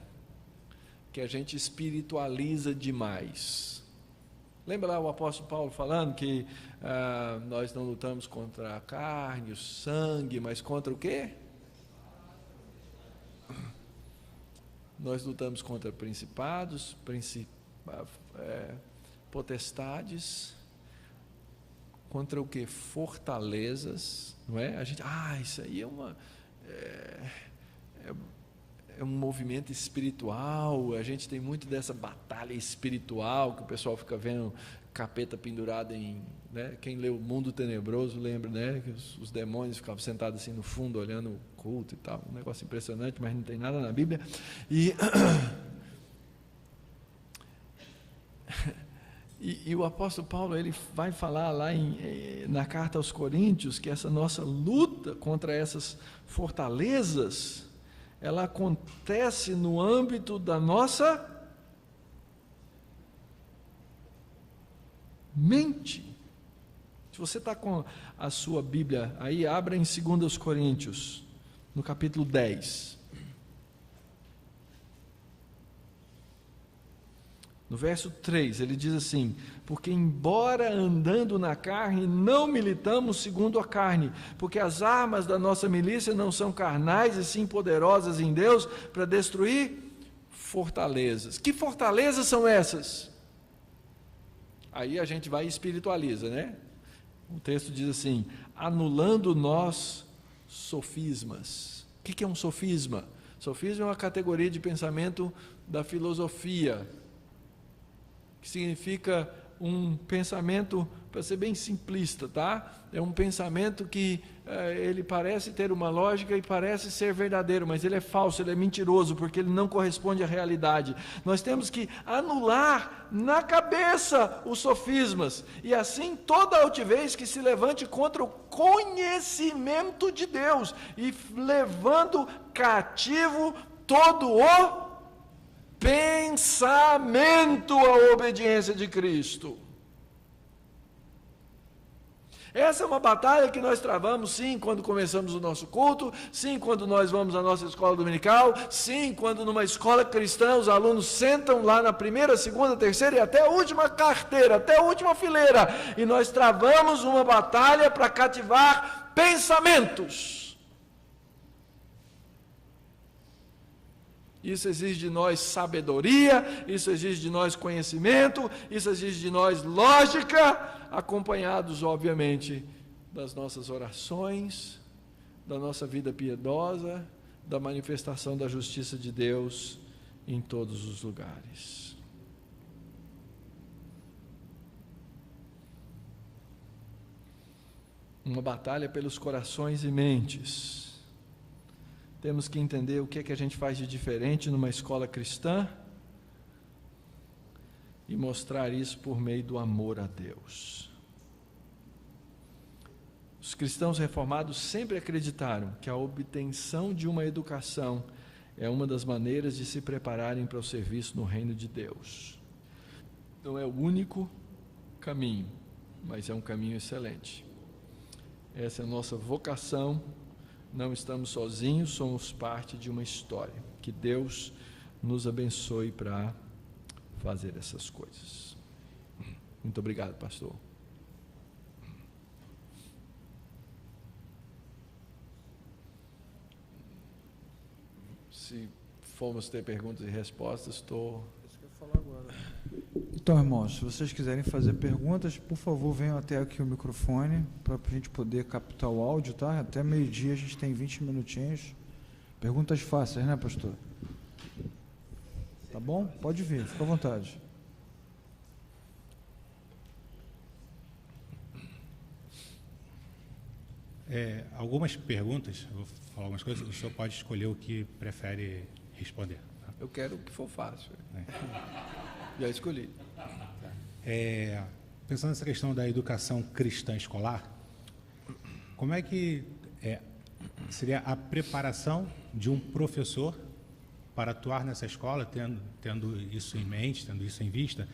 que a gente espiritualiza demais. Lembra lá o apóstolo Paulo falando que nós não lutamos contra a carne, o sangue, mas contra o quê? Nós lutamos contra principados, potestades, contra o quê? Fortalezas, não é? A gente, isso aí é um movimento espiritual, a gente tem muito dessa batalha espiritual, que o pessoal fica vendo capeta pendurado em, né? Quem leu O Mundo Tenebroso lembra, né? Que os demônios ficavam sentados assim no fundo, olhando o culto e tal, um negócio impressionante, mas não tem nada na Bíblia, e o apóstolo Paulo, ele vai falar lá na carta aos Coríntios, que essa nossa luta contra essas fortalezas, ela acontece no âmbito da nossa mente. Se você está com a sua Bíblia aí, abra em 2 Coríntios, no capítulo 10. No verso 3, ele diz assim: porque embora andando na carne, não militamos segundo a carne, porque as armas da nossa milícia não são carnais, e sim poderosas em Deus, para destruir fortalezas. Que fortalezas são essas? Aí a gente vai e espiritualiza, né? O texto diz assim: anulando nós sofismas. O que é um sofisma? Sofisma é uma categoria de pensamento da filosofia, que significa um pensamento, para ser bem simplista, tá? É um pensamento que ele parece ter uma lógica e parece ser verdadeiro, mas ele é falso, ele é mentiroso, porque ele não corresponde à realidade. Nós temos que anular na cabeça os sofismas, e assim toda altivez que se levante contra o conhecimento de Deus, e levando cativo todo o pensamento à obediência de Cristo. Essa é uma batalha que nós travamos, sim, quando começamos o nosso culto, sim, quando nós vamos à nossa escola dominical, sim, quando numa escola cristã os alunos sentam lá na primeira, segunda, terceira e até a última carteira, até a última fileira, e nós travamos uma batalha para cativar pensamentos. Isso exige de nós sabedoria, isso exige de nós conhecimento, isso exige de nós lógica, acompanhados, obviamente, das nossas orações, da nossa vida piedosa, da manifestação da justiça de Deus em todos os lugares. Uma batalha pelos corações e mentes. Temos que entender o que é que a gente faz de diferente numa escola cristã e mostrar isso por meio do amor a Deus. Os cristãos reformados sempre acreditaram que a obtenção de uma educação é uma das maneiras de se prepararem para o serviço no reino de Deus. Não é o único caminho, mas é um caminho excelente. Essa é a nossa vocação. Não estamos sozinhos, somos parte de uma história. Que Deus nos abençoe para fazer essas coisas. Muito obrigado, pastor. Se formos ter perguntas e respostas, estou... Isso que eu ia falar agora. Então, irmãos, se vocês quiserem fazer perguntas, por favor, venham até aqui o microfone, para a gente poder captar o áudio, tá? Até meio-dia a gente tem 20 minutinhos. Perguntas fáceis, né, pastor? Tá bom? Pode vir, fica à vontade. Algumas perguntas, eu vou falar algumas coisas, o senhor pode escolher o que prefere responder. Tá? Eu quero o que for fácil. Já escolhi. Pensando nessa questão da educação cristã escolar, como é que seria a preparação de um professor para atuar nessa escola, tendo isso em mente, tendo isso em vista,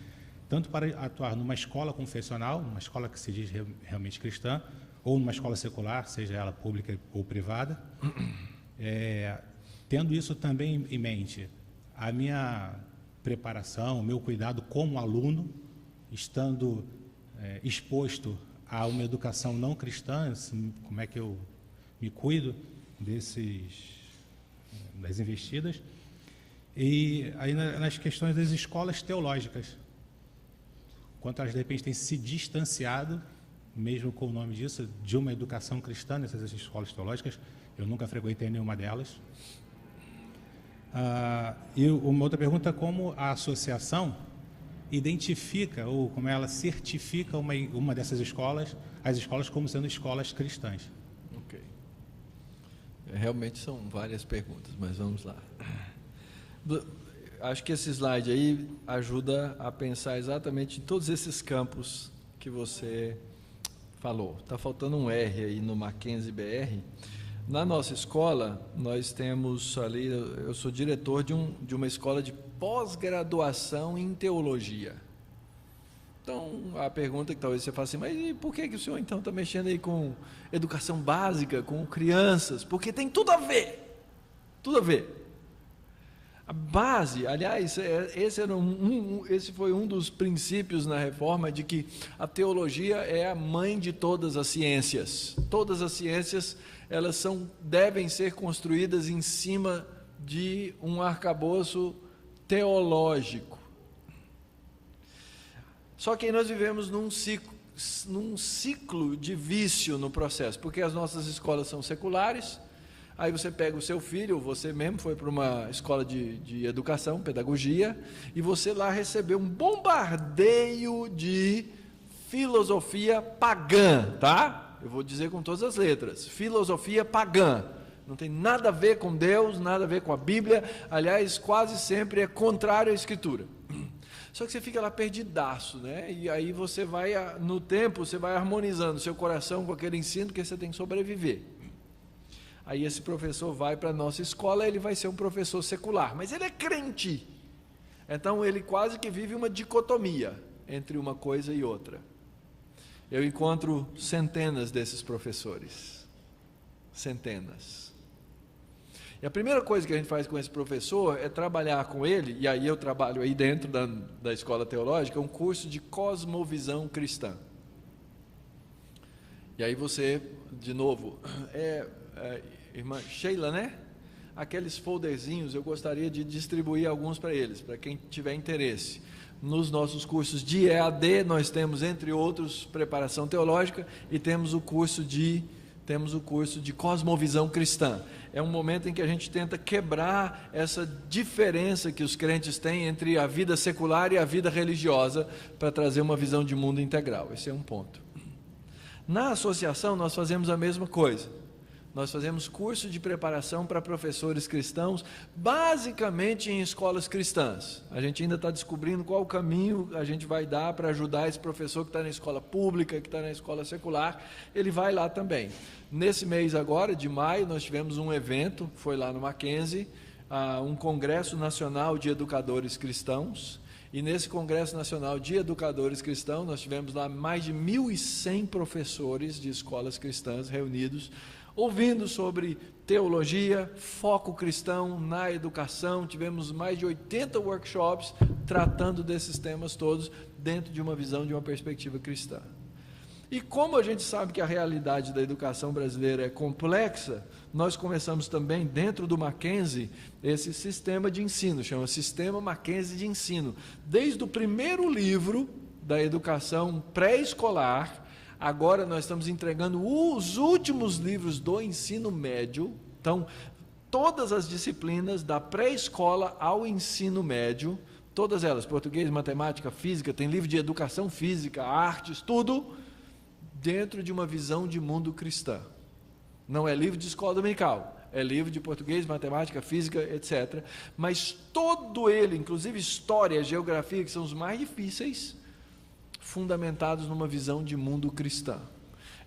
tanto para atuar numa escola confessional, uma escola que se diz realmente cristã, ou numa escola secular, seja ela pública ou privada, tendo isso também em mente, a minha preparação, o meu cuidado como aluno, estando exposto a uma educação não cristã, como é que eu me cuido das investidas, e aí nas questões das escolas teológicas, quanto elas de repente têm se distanciado, mesmo com o nome disso, de uma educação cristã nessas escolas teológicas. Eu nunca frequentei nenhuma delas. E uma outra pergunta, como a associação identifica, ou como ela certifica uma dessas escolas, as escolas como sendo escolas cristãs? Ok. Realmente são várias perguntas, mas vamos lá. Acho que esse slide aí ajuda a pensar exatamente em todos esses campos que você falou. Está faltando um R aí no Mackenzie BR. Na nossa escola, nós temos ali, eu sou diretor de uma escola de pós-graduação em teologia. Então, a pergunta que talvez você faça assim, mas e por que o senhor então está mexendo aí com educação básica, com crianças? Porque tem tudo a ver. Tudo a ver. A base, aliás, esse foi um dos princípios na reforma, de que a teologia é a mãe de todas as ciências. Todas as ciências, elas devem ser construídas em cima de um arcabouço teológico. Só que aí nós vivemos num ciclo de vício no processo, porque as nossas escolas são seculares. Aí você pega o seu filho, você mesmo foi para uma escola de educação, pedagogia, e você lá recebeu um bombardeio de filosofia pagã, tá? Eu vou dizer com todas as letras, filosofia pagã. Não tem nada a ver com Deus, nada a ver com a Bíblia, aliás, quase sempre é contrário à Escritura. Só que você fica lá perdidaço, né? E aí você vai, no tempo, você vai harmonizando seu coração com aquele ensino, porque você tem que sobreviver. Aí esse professor vai para a nossa escola, ele vai ser um professor secular, mas ele é crente. Então ele quase que vive uma dicotomia entre uma coisa e outra. Eu encontro centenas desses professores. Centenas. E a primeira coisa que a gente faz com esse professor é trabalhar com ele, e aí eu trabalho aí dentro da escola teológica, um curso de cosmovisão cristã. E aí você, de novo, irmã Sheila, né? Aqueles folderzinhos, eu gostaria de distribuir alguns para eles, para quem tiver interesse. Nos nossos cursos de EAD, nós temos, entre outros, preparação teológica, e temos o curso de cosmovisão cristã. É um momento em que a gente tenta quebrar essa diferença que os crentes têm entre a vida secular e a vida religiosa, para trazer uma visão de mundo integral. Esse é um ponto. Na associação, nós fazemos a mesma coisa. Nós fazemos curso de preparação para professores cristãos, basicamente em escolas cristãs. A gente ainda está descobrindo qual o caminho a gente vai dar para ajudar esse professor que está na escola pública, que está na escola secular, ele vai lá também. Nesse mês agora, de maio, nós tivemos um evento, foi lá no Mackenzie, um Congresso Nacional de Educadores Cristãos, e nesse Congresso Nacional de Educadores Cristãos, nós tivemos lá mais de 1.100 professores de escolas cristãs reunidos, ouvindo sobre teologia, foco cristão na educação. Tivemos mais de 80 workshops tratando desses temas todos dentro de uma visão, de uma perspectiva cristã. E como a gente sabe que a realidade da educação brasileira é complexa, nós começamos também dentro do Mackenzie esse sistema de ensino, chama Sistema Mackenzie de Ensino. Desde o primeiro livro da educação pré-escolar, agora nós estamos entregando os últimos livros do ensino médio. Então, todas as disciplinas da pré-escola ao ensino médio, todas elas, português, matemática, física, tem livro de educação física, artes, tudo dentro de uma visão de mundo cristã. Não é livro de escola dominical, é livro de português, matemática, física, etc. Mas todo ele, inclusive história, geografia, que são os mais difíceis, fundamentados numa visão de mundo cristã.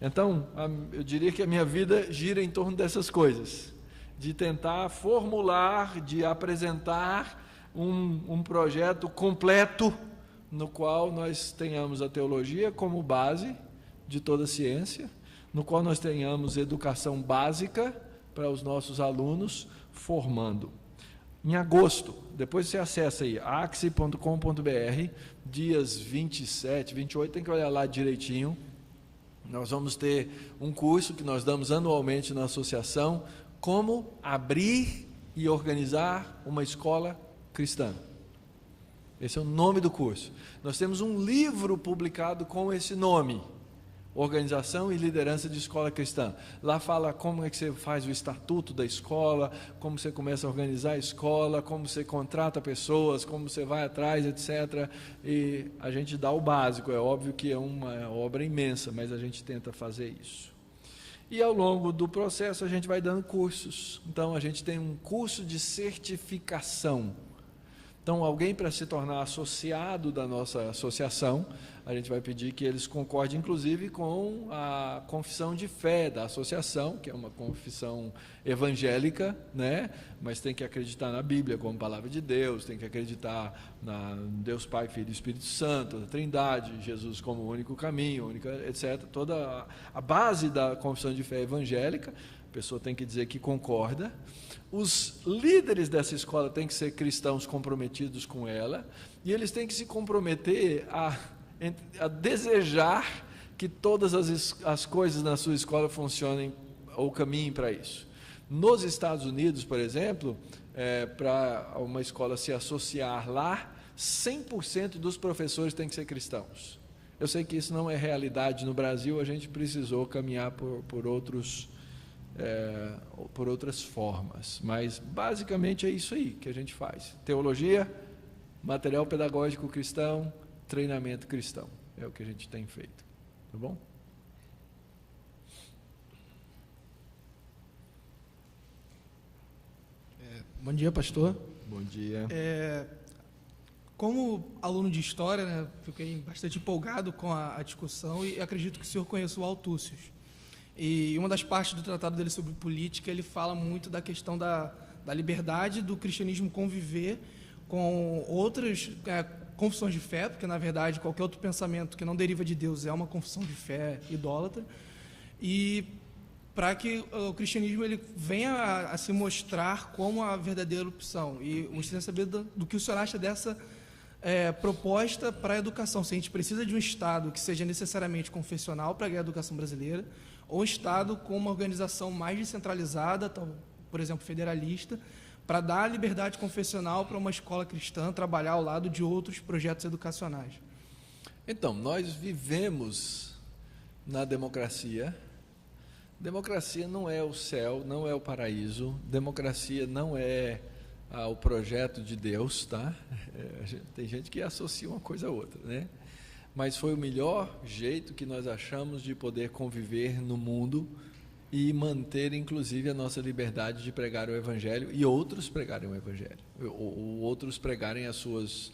Então, eu diria que a minha vida gira em torno dessas coisas, de tentar formular, de apresentar um projeto completo, no qual nós tenhamos a teologia como base de toda a ciência, no qual nós tenhamos educação básica para os nossos alunos, formando. Em agosto, depois você acessa aí, axe.com.br, dias 27, 28, tem que olhar lá direitinho. Nós vamos ter um curso que nós damos anualmente na associação, como abrir e organizar uma escola cristã. Esse é o nome do curso. Nós temos um livro publicado com esse nome, Organização e Liderança de Escola Cristã. Lá fala como é que você faz o estatuto da escola, como você começa a organizar a escola, como você contrata pessoas, como você vai atrás, etc. E a gente dá o básico. É óbvio que é uma obra imensa, mas a gente tenta fazer isso. E ao longo do processo a gente vai dando cursos. Então a gente tem um curso de certificação. Então, alguém para se tornar associado da nossa associação, a gente vai pedir que eles concordem, inclusive, com a confissão de fé da associação, que é uma confissão evangélica, né? Mas tem que acreditar na Bíblia como palavra de Deus, tem que acreditar na Deus Pai, Filho e Espírito Santo, na Trindade, Jesus como o único caminho, etc. Toda a base da confissão de fé evangélica, a pessoa tem que dizer que concorda. Os líderes dessa escola têm que ser cristãos comprometidos com ela, e eles têm que se comprometer a desejar que todas as coisas na sua escola funcionem ou caminhem para isso. Nos Estados Unidos, por exemplo, para uma escola se associar lá, 100% dos professores têm que ser cristãos. Eu sei que isso não é realidade no Brasil, a gente precisou caminhar por outras formas, mas basicamente é isso aí que a gente faz: teologia, material pedagógico cristão, treinamento cristão, é o que a gente tem feito, tá bom? Bom dia, pastor. Bom dia. Como aluno de História, né, fiquei bastante empolgado com a discussão e acredito que o senhor conheça o Altúcios. E uma das partes do tratado dele sobre política, ele fala muito da questão da liberdade do cristianismo conviver com outras confissões de fé, porque, na verdade, qualquer outro pensamento que não deriva de Deus é uma confissão de fé idólatra, e para que o cristianismo ele venha a se mostrar como a verdadeira opção. E gostaria de saber do que o senhor acha dessa proposta para a educação. Se a gente precisa de um Estado que seja necessariamente confessional para a educação brasileira, ou um Estado com uma organização mais descentralizada, por exemplo, federalista, para dar liberdade confessional para uma escola cristã trabalhar ao lado de outros projetos educacionais. Então, nós vivemos na democracia. Democracia não é o céu, não é o paraíso. Democracia não é o projeto de Deus, tá? Tem gente que associa uma coisa a outra, né? Mas foi o melhor jeito que nós achamos de poder conviver no mundo e manter, inclusive, a nossa liberdade de pregar o Evangelho e outros pregarem o Evangelho, ou outros pregarem as suas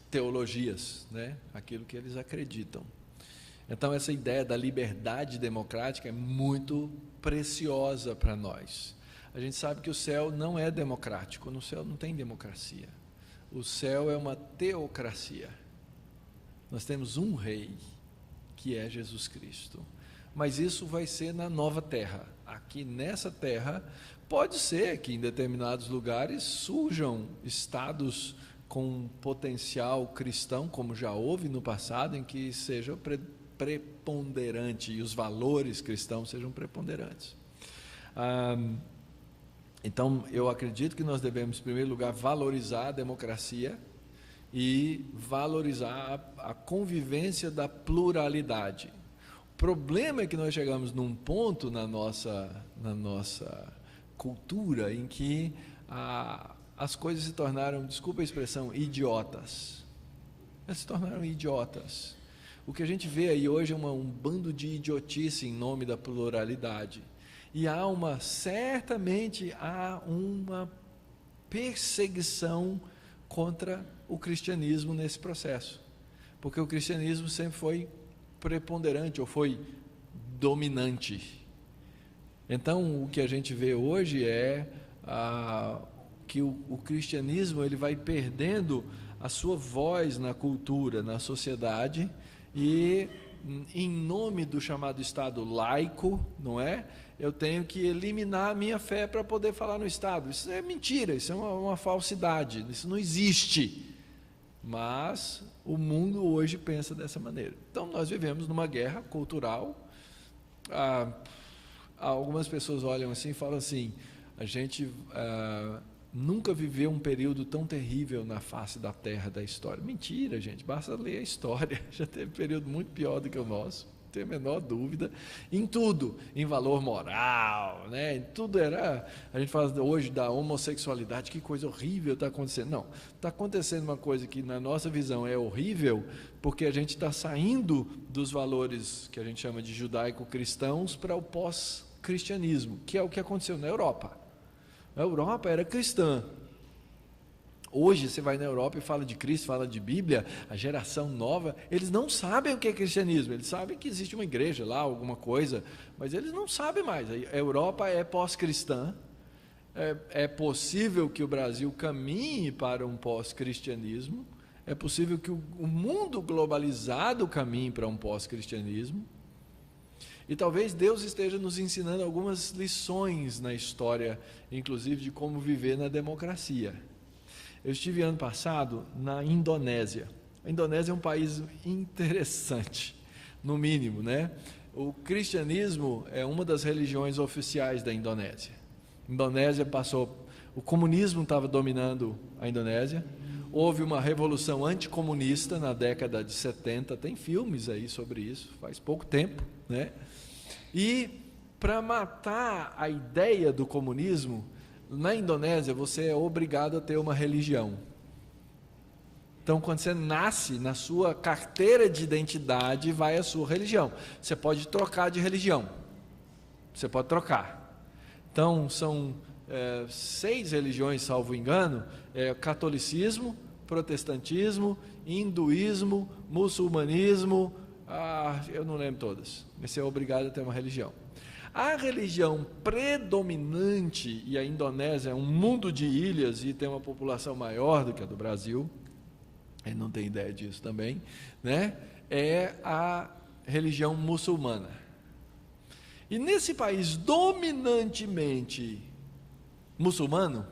teologias, né? Aquilo que eles acreditam. Então, essa ideia da liberdade democrática é muito preciosa para nós. A gente sabe que o céu não é democrático, no céu não tem democracia. O céu é uma teocracia. Nós temos um rei, que é Jesus Cristo. Mas isso vai ser na nova terra. Aqui nessa terra, pode ser que em determinados lugares surjam estados com potencial cristão, como já houve no passado, em que seja preponderante e os valores cristãos sejam preponderantes. Então, eu acredito que nós devemos, em primeiro lugar, valorizar a democracia e valorizar a convivência da pluralidade. problema é que nós chegamos num ponto na nossa cultura em que as coisas se tornaram, desculpa a expressão, idiotas. Elas se tornaram idiotas. O que a gente vê aí hoje é um bando de idiotice em nome da pluralidade. E certamente há uma perseguição contra o cristianismo nesse processo. Porque o cristianismo sempre foi preponderante ou foi dominante. Então, o que a gente vê hoje é que o cristianismo ele vai perdendo a sua voz na cultura, na sociedade, e em nome do chamado Estado laico, não é? Eu tenho que eliminar a minha fé para poder falar no Estado. Isso é mentira, isso é uma falsidade, isso não existe. Mas o mundo hoje pensa dessa maneira. Então, nós vivemos numa guerra cultural. Algumas pessoas olham assim e falam assim, a gente nunca viveu um período tão terrível na face da terra da história. Mentira, gente, basta ler a história. Já teve um período muito pior do que o nosso, não tem a menor dúvida, em tudo, em valor moral, né? Em tudo a gente fala hoje da homossexualidade, que coisa horrível está acontecendo. Não, está acontecendo uma coisa que na nossa visão é horrível, porque a gente está saindo dos valores que a gente chama de judaico-cristãos para o pós-cristianismo, que é o que aconteceu na Europa. A Europa era cristã. Hoje você vai na Europa e fala de Cristo, fala de Bíblia, a geração nova, eles não sabem o que é cristianismo, eles sabem que existe uma igreja lá, alguma coisa, mas eles não sabem mais. A Europa é pós-cristã, é possível que o Brasil caminhe para um pós-cristianismo, é possível que o mundo globalizado caminhe para um pós-cristianismo, e talvez Deus esteja nos ensinando algumas lições na história, inclusive de como viver na democracia. Eu estive ano passado na Indonésia. A Indonésia é um país interessante, no mínimo, né? O cristianismo é uma das religiões oficiais da Indonésia. A Indonésia o comunismo estava dominando a Indonésia. Houve uma revolução anticomunista na década de 70, tem filmes aí sobre isso, faz pouco tempo, né? E para matar a ideia do comunismo, na Indonésia você é obrigado a ter uma religião. Então, quando você nasce, na sua carteira de identidade vai a sua religião. Você pode trocar de religião, você pode trocar. Então, são 6 religiões, salvo engano, catolicismo, protestantismo, hinduísmo, muçulmanismo, eu não lembro todas, mas você é obrigado a ter uma religião. A religião predominante, e a Indonésia é um mundo de ilhas e tem uma população maior do que a do Brasil, ele não tem ideia disso também, né? É a religião muçulmana. E nesse país dominantemente muçulmano,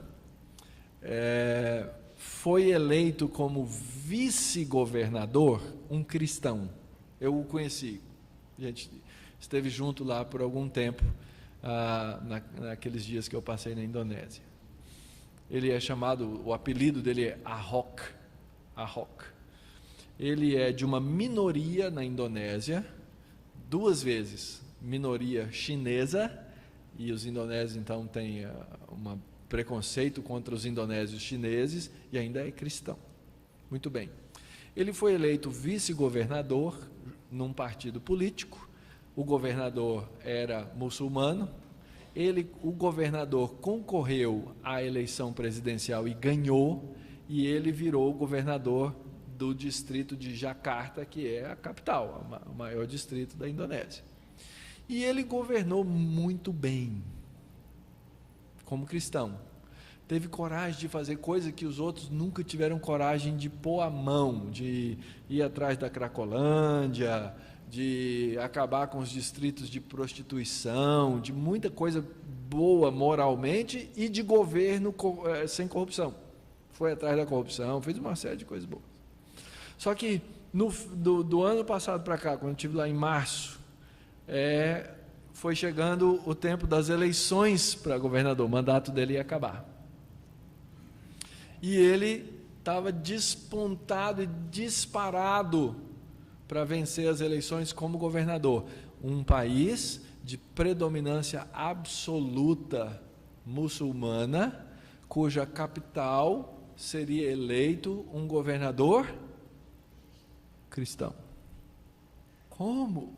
foi eleito como vice-governador um cristão. Eu o conheci, a gente esteve junto lá por algum tempo, naqueles dias que eu passei na Indonésia. Ele é chamado, o apelido dele é Ahok. Ele é de uma minoria na Indonésia, 2 vezes, minoria chinesa, e os indonésios então têm um preconceito contra os indonésios chineses, e ainda é cristão. Muito bem. Ele foi eleito vice-governador num partido político. O governador era muçulmano. O governador concorreu à eleição presidencial e ganhou, e ele virou o governador do distrito de Jakarta, que é a capital, o maior distrito da Indonésia. E ele governou muito bem, como cristão. Teve coragem de fazer coisa que os outros nunca tiveram coragem de pôr a mão, de ir atrás da Cracolândia, de acabar com os distritos de prostituição, de muita coisa boa moralmente e de governo sem corrupção. Foi atrás da corrupção, fez uma série de coisas boas. Só que do ano passado para cá, quando eu estive lá em março, foi chegando o tempo das eleições para governador, o mandato dele ia acabar. E ele estava despontado e disparado para vencer as eleições como governador. um país de predominância absoluta muçulmana, cuja capital seria eleito um governador cristão. Como?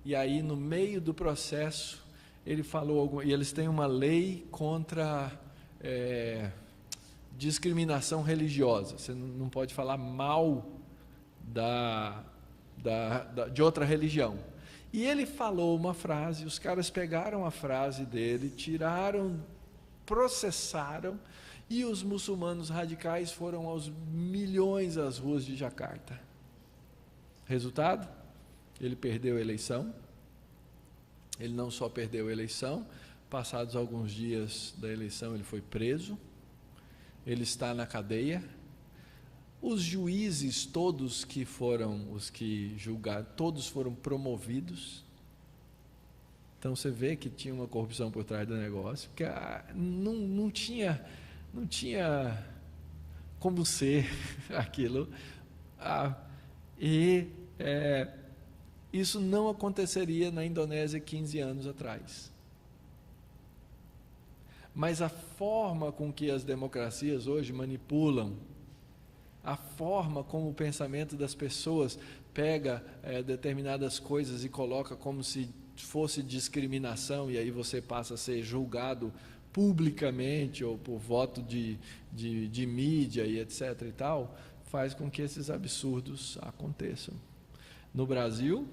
E aí, no meio do processo, ele falou, e eles têm uma lei contra discriminação religiosa. Você não pode falar mal de outra religião. E ele falou uma frase, os caras pegaram a frase dele, tiraram, processaram, e os muçulmanos radicais foram aos milhões às ruas de Jacarta. Resultado? Ele perdeu a eleição. Ele não só perdeu a eleição, passados alguns dias da eleição ele foi preso, ele está na cadeia. Os juízes todos que foram, os que julgaram, todos foram promovidos. Então você vê que tinha uma corrupção por trás do negócio, porque não tinha como ser aquilo. Isso não aconteceria na Indonésia 15 anos atrás. Mas a forma com que as democracias hoje manipulam, a forma como o pensamento das pessoas pega determinadas coisas e coloca como se fosse discriminação, e aí você passa a ser julgado publicamente ou por voto de mídia e etc. e tal, faz com que esses absurdos aconteçam. No Brasil,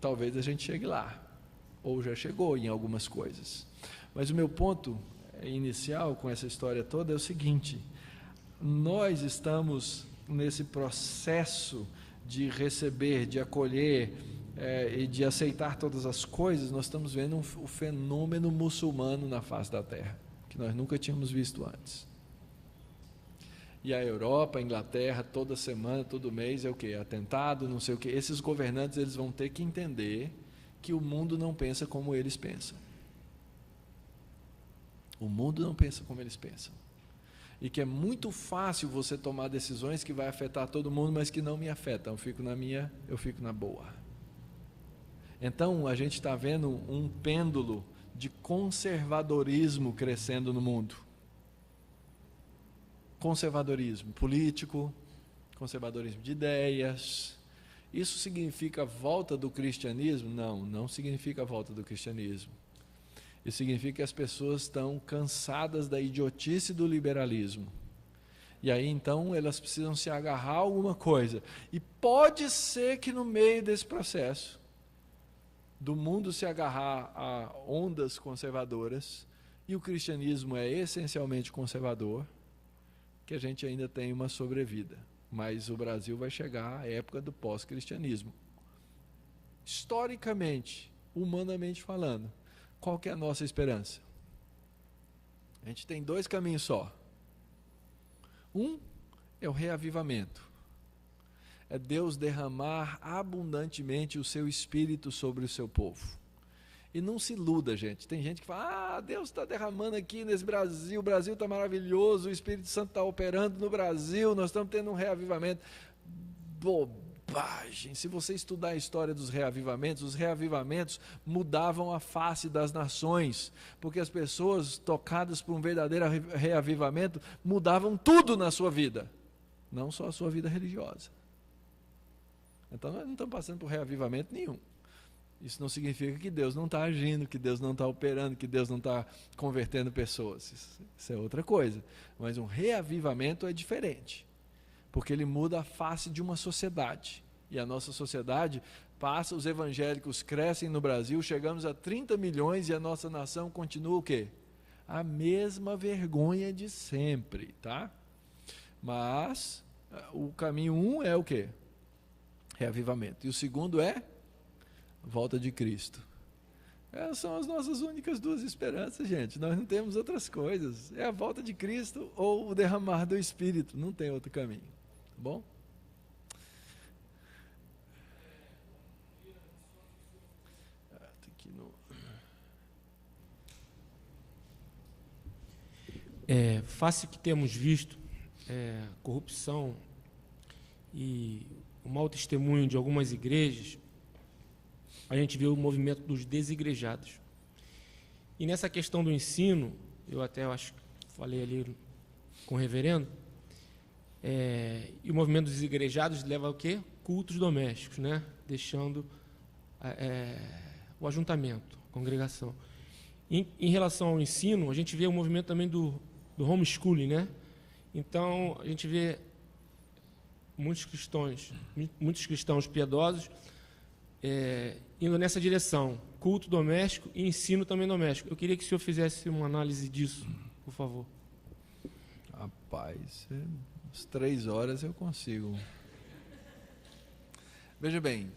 talvez a gente chegue lá, ou já chegou em algumas coisas. Mas o meu ponto inicial com essa história toda é o seguinte: nós estamos nesse processo de receber, de acolher e de aceitar todas as coisas. Nós estamos vendo o fenômeno muçulmano na face da Terra, que nós nunca tínhamos visto antes. E a Europa, a Inglaterra, toda semana, todo mês é o quê? Atentado, não sei o quê. Esses governantes, eles vão ter que entender que o mundo não pensa como eles pensam. O mundo não pensa como eles pensam. E que é muito fácil você tomar decisões que vai afetar todo mundo, mas que não me afetam. Eu fico na minha, eu fico na boa. Então, a gente está vendo um pêndulo de conservadorismo crescendo no mundo. Conservadorismo político, conservadorismo de ideias. Isso significa a volta do cristianismo? Não, não significa a volta do cristianismo. Isso significa que as pessoas estão cansadas da idiotice do liberalismo. E aí, então, elas precisam se agarrar a alguma coisa. E pode ser que no meio desse processo, do mundo se agarrar a ondas conservadoras, e o cristianismo é essencialmente conservador, que a gente ainda tem uma sobrevida. Mas o Brasil vai chegar à época do pós-cristianismo. Historicamente, humanamente falando, qual que é a nossa esperança? A gente tem dois caminhos só. Um é o reavivamento. É Deus derramar abundantemente o seu Espírito sobre o seu povo. E não se iluda, gente. Tem gente que fala, Deus está derramando aqui nesse Brasil, o Brasil está maravilhoso, o Espírito Santo está operando no Brasil, nós estamos tendo um reavivamento. Bobagem! Se você estudar a história dos reavivamentos, os reavivamentos mudavam a face das nações, porque as pessoas tocadas por um verdadeiro reavivamento mudavam tudo na sua vida, não só a sua vida religiosa. Então nós não estamos passando por reavivamento nenhum. Isso não significa que Deus não está agindo, que Deus não está operando, que Deus não está convertendo pessoas. Isso é outra coisa. Mas um reavivamento é diferente, porque ele muda a face de uma sociedade. E a nossa sociedade passa, os evangélicos crescem no Brasil, chegamos a 30 milhões e a nossa nação continua o quê? A mesma vergonha de sempre, tá? Mas o caminho 1 é o quê? Reavivamento. E o segundo é volta de Cristo. Essas são as nossas únicas duas esperanças, gente. Nós não temos outras coisas. É a volta de Cristo ou o derramar do Espírito. Não tem outro caminho. Tá bom? Face que temos visto corrupção e o mau testemunho de algumas igrejas, a gente vê o movimento dos desigrejados. E nessa questão do ensino, eu até acho que falei ali com o reverendo, e o movimento dos desigrejados leva ao quê? Cultos domésticos, né? Deixando o ajuntamento, a congregação. Em relação ao ensino, a gente vê o movimento também do homeschooling, né? Então, a gente vê muitos cristãos piedosos indo nessa direção, culto doméstico e ensino também doméstico. Eu queria que o senhor fizesse uma análise disso, por favor. Rapaz, umas 3 horas eu consigo. Veja bem,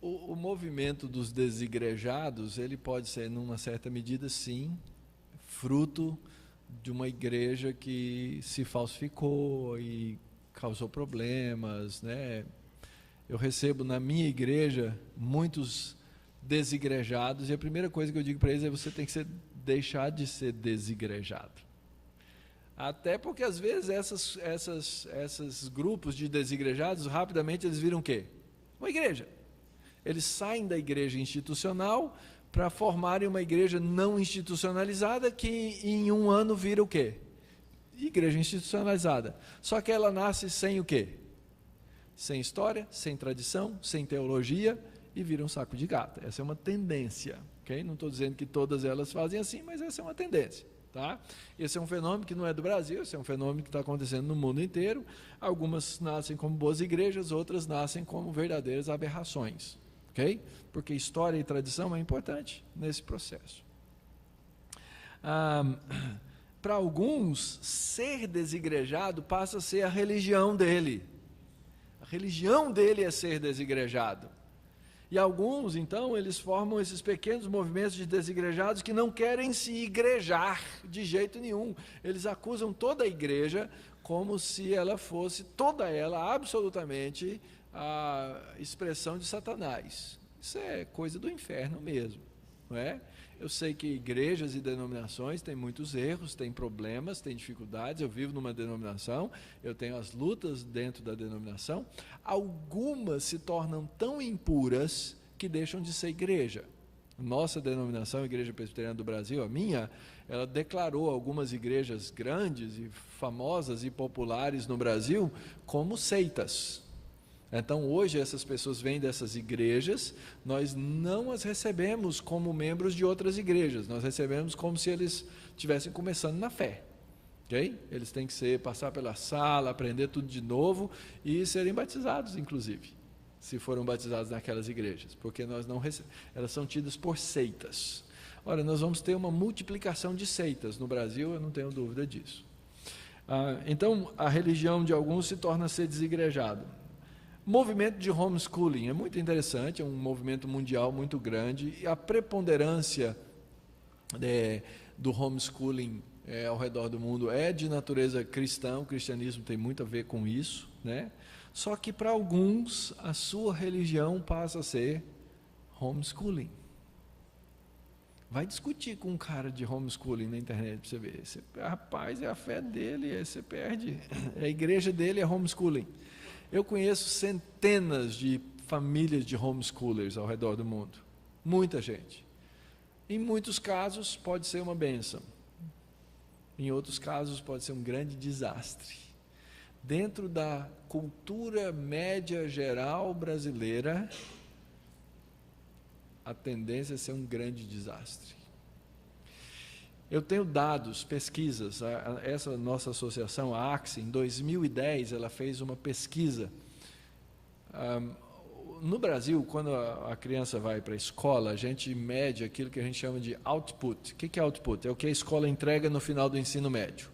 o movimento dos desigrejados, ele pode ser, numa certa medida, sim, fruto de uma igreja que se falsificou e causou problemas, né? Eu recebo na minha igreja muitos desigrejados, e a primeira coisa que eu digo para eles é: você tem que deixar de ser desigrejado. Até porque, às vezes, esses grupos de desigrejados, rapidamente eles viram o quê? Uma igreja. Eles saem da igreja institucional para formarem uma igreja não institucionalizada, que em 1 ano vira o quê? Igreja institucionalizada. Só que ela nasce sem o quê? Sem história, sem tradição, sem teologia, e vira um saco de gata. Essa é uma tendência, ok? Não estou dizendo que todas elas fazem assim, mas essa é uma tendência, tá? Esse é um fenômeno que não é do Brasil, esse é um fenômeno que está acontecendo no mundo inteiro. Algumas nascem como boas igrejas, outras nascem como verdadeiras aberrações, ok? Porque história e tradição é importante nesse processo. Para alguns, ser desigrejado passa a ser a religião dele. A religião dele é ser desigrejado. E alguns, então, eles formam esses pequenos movimentos de desigrejados que não querem se igrejar de jeito nenhum. Eles acusam toda a igreja como se ela fosse, toda ela, absolutamente, a expressão de Satanás. Isso é coisa do inferno mesmo, não é? Eu sei que igrejas e denominações têm muitos erros, têm problemas, têm dificuldades. Eu vivo numa denominação, eu tenho as lutas dentro da denominação. Algumas se tornam tão impuras que deixam de ser igreja. Nossa denominação, a Igreja Presbiteriana do Brasil, a minha, ela declarou algumas igrejas grandes e famosas e populares no Brasil como seitas. Então, hoje, essas pessoas vêm dessas igrejas, nós não as recebemos como membros de outras igrejas, nós recebemos como se eles estivessem começando na fé, ok? Eles têm que passar pela sala, aprender tudo de novo e serem batizados, inclusive, se foram batizados naquelas igrejas, porque nós não elas são tidas por seitas. Ora, nós vamos ter uma multiplicação de seitas no Brasil, eu não tenho dúvida disso. Então, a religião de alguns se torna ser desigrejado. Movimento de homeschooling é muito interessante, é um movimento mundial muito grande, e a preponderância do homeschooling ao redor do mundo é de natureza cristã. O cristianismo tem muito a ver com isso, né? Só que para alguns a sua religião passa a ser homeschooling. Vai discutir com um cara de homeschooling na internet para você ver. Rapaz, é a fé dele, aí você perde. A igreja dele é homeschooling. Eu conheço centenas de famílias de homeschoolers ao redor do mundo. Muita gente. Em muitos casos pode ser uma bênção. Em outros casos pode ser um grande desastre. Dentro da cultura média geral brasileira, a tendência é ser um grande desastre. Eu tenho dados, pesquisas. Essa nossa associação, a AXE, em 2010, ela fez uma pesquisa. No Brasil, quando a criança vai para a escola, a gente mede aquilo que a gente chama de output. O que é output? É o que a escola entrega no final do ensino médio.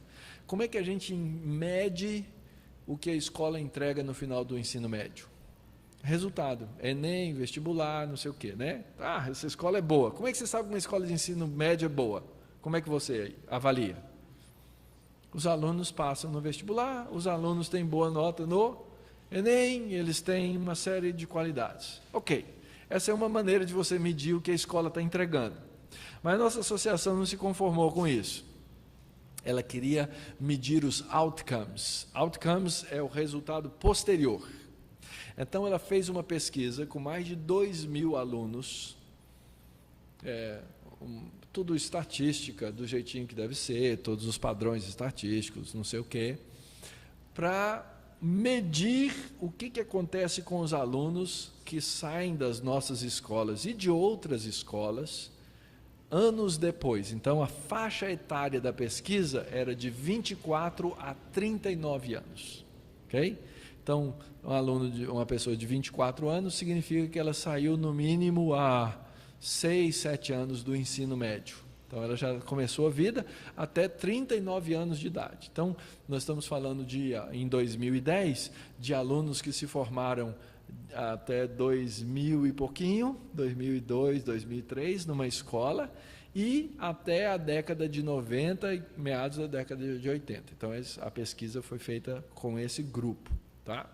Como é que a gente mede o que a escola entrega no final do ensino médio? Resultado, Enem, vestibular, não sei o quê, né? Essa escola é boa. Como é que você sabe que uma escola de ensino médio é boa? Como é que você avalia? Os alunos passam no vestibular, os alunos têm boa nota no Enem, eles têm uma série de qualidades. Ok, essa é uma maneira de você medir o que a escola está entregando. Mas a nossa associação não se conformou com isso. ela queria medir os outcomes. Outcomes é o resultado posterior. Então, ela fez uma pesquisa com mais de 2.000 alunos, tudo estatística, do jeitinho que deve ser, todos os padrões estatísticos, não sei o quê, para medir o que acontece com os alunos que saem das nossas escolas e de outras escolas anos depois. Então, a faixa etária da pesquisa era de 24 a 39 anos. Ok? Então, uma pessoa de 24 anos significa que ela saiu no mínimo há 6, 7 anos do ensino médio. Então, ela já começou a vida até 39 anos de idade. Então, nós estamos falando em 2010, de alunos que se formaram até 2000 e pouquinho, 2002, 2003, numa escola, e até a década de 90 e meados da década de 80. Então, a pesquisa foi feita com esse grupo. Tá?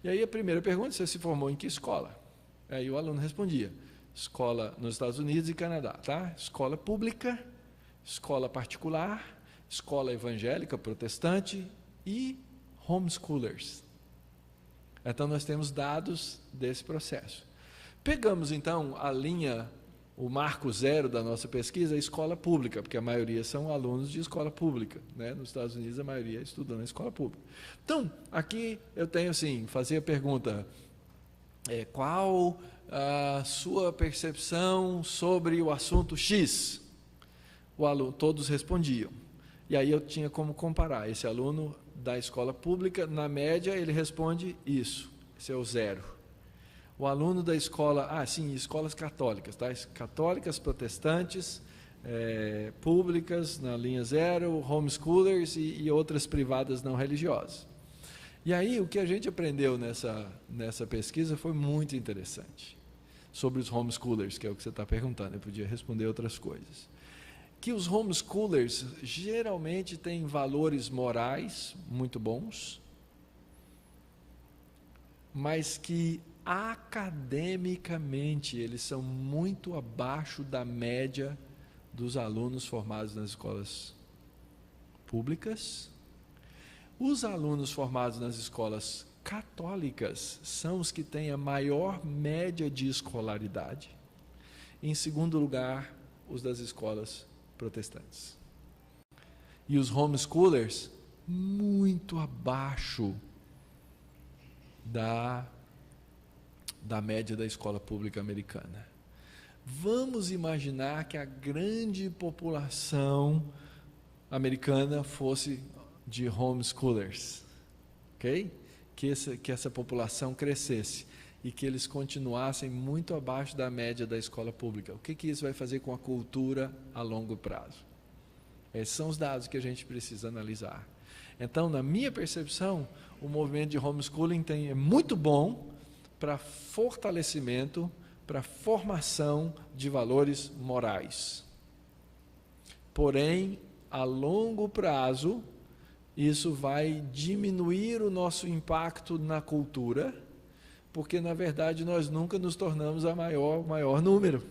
E aí a primeira pergunta, você se formou em que escola? Aí o aluno respondia, escola nos Estados Unidos e Canadá, tá? Escola pública, escola particular, escola evangélica, protestante e homeschoolers. Então, nós temos dados desse processo. Pegamos, então, o marco zero da nossa pesquisa, a escola pública, porque a maioria são alunos de escola pública, né? Nos Estados Unidos, a maioria estuda na escola pública. Então, aqui eu tenho, assim, fazer a pergunta, qual a sua percepção sobre o assunto X? Todos respondiam. E aí eu tinha como comparar. Esse aluno da escola pública, na média, ele responde isso. Esse é o 0. O aluno da escola, escolas católicas, tá? Católicas, protestantes, públicas, na linha 0, homeschoolers e outras privadas não religiosas. E aí, o que a gente aprendeu nessa pesquisa foi muito interessante. Sobre os homeschoolers, que é o que você está perguntando, eu podia responder outras coisas. Que os homeschoolers geralmente têm valores morais muito bons, mas que academicamente eles são muito abaixo da média dos alunos formados nas escolas públicas. Os alunos formados nas escolas católicas são os que têm a maior média de escolaridade. Em segundo lugar, os das escolas protestantes. E os homeschoolers muito abaixo da média da escola pública americana. Vamos imaginar que a grande população americana fosse de homeschoolers, ok? Que essa população crescesse e que eles continuassem muito abaixo da média da escola pública. O que isso vai fazer com a cultura a longo prazo? Esses são os dados que a gente precisa analisar. Então, na minha percepção, o movimento de homeschooling é muito bom para fortalecimento, para formação de valores morais. Porém, a longo prazo, isso vai diminuir o nosso impacto na cultura, porque, na verdade, nós nunca nos tornamos o maior número.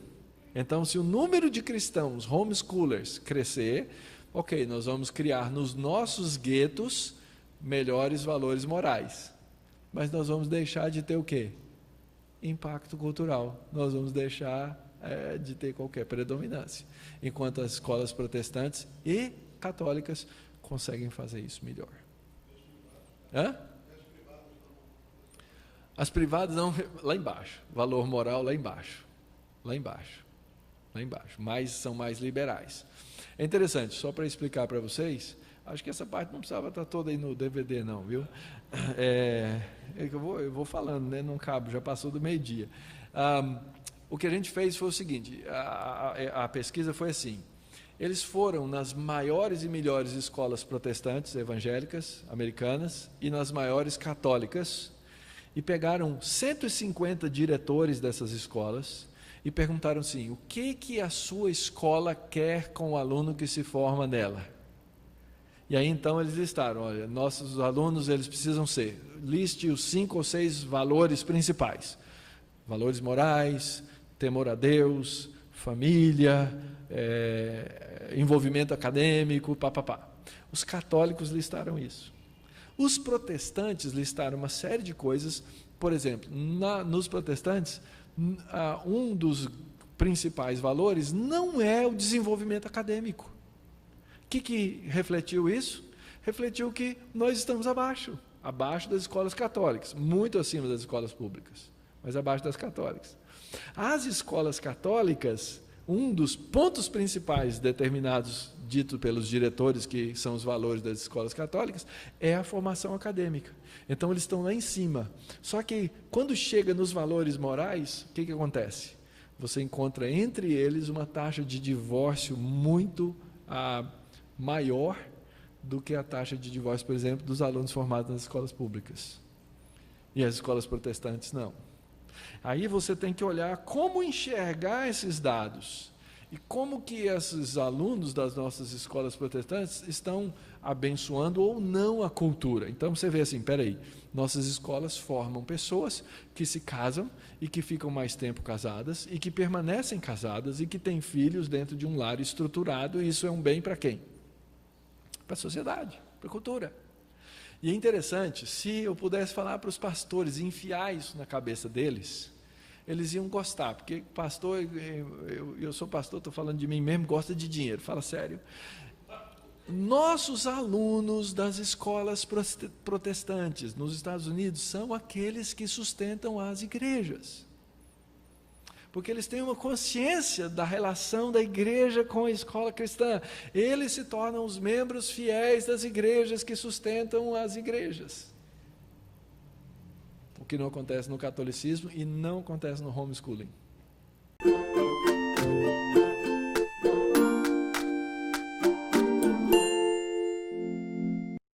Então, se o número de cristãos homeschoolers crescer, ok, nós vamos criar nos nossos guetos melhores valores morais. Mas nós vamos deixar de ter o quê? Impacto cultural. Nós vamos deixar de ter qualquer predominância. Enquanto as escolas protestantes e católicas conseguem fazer isso melhor. As privadas não, lá embaixo. Valor moral lá embaixo. Lá embaixo. Mas são mais liberais. É interessante, só para explicar para vocês, acho que essa parte não precisava estar toda aí no DVD não, viu? Eu vou falando, né? Não cabe, já passou do meio-dia. O que a gente fez foi o seguinte, a pesquisa foi assim, eles foram nas maiores e melhores escolas protestantes, evangélicas, americanas, e nas maiores católicas, e pegaram 150 diretores dessas escolas, e perguntaram assim, o que a sua escola quer com o aluno que se forma nela? E aí então eles listaram, olha, nossos alunos eles precisam liste os 5 ou 6 valores principais. Valores morais, temor a Deus, família, envolvimento acadêmico, papapá. Os católicos listaram isso. Os protestantes listaram uma série de coisas. Por exemplo, nos protestantes, um dos principais valores não é o desenvolvimento acadêmico. O que refletiu isso? Refletiu que nós estamos abaixo das escolas católicas, muito acima das escolas públicas, mas abaixo das católicas. As escolas católicas, um dos pontos principais determinados, dito pelos diretores, que são os valores das escolas católicas, é a formação acadêmica. Então, eles estão lá em cima. Só que, quando chega nos valores morais, o que acontece? Você encontra entre eles uma taxa de divórcio muito maior do que a taxa de divórcio, por exemplo, dos alunos formados nas escolas públicas. E as escolas protestantes não. Aí você tem que olhar como enxergar esses dados e como que esses alunos das nossas escolas protestantes estão abençoando ou não a cultura. Então você vê assim, espera aí, nossas escolas formam pessoas que se casam e que ficam mais tempo casadas e que permanecem casadas e que têm filhos dentro de um lar estruturado, e isso é um bem para quem? Para a sociedade, para a cultura. E é interessante, se eu pudesse falar para os pastores e enfiar isso na cabeça deles, eles iam gostar, porque pastor, eu sou pastor, estou falando de mim mesmo, gosta de dinheiro, fala sério. Nossos alunos das escolas protestantes nos Estados Unidos são aqueles que sustentam as igrejas. Porque eles têm uma consciência da relação da igreja com a escola cristã. Eles se tornam os membros fiéis das igrejas que sustentam as igrejas. O que não acontece no catolicismo e não acontece no homeschooling.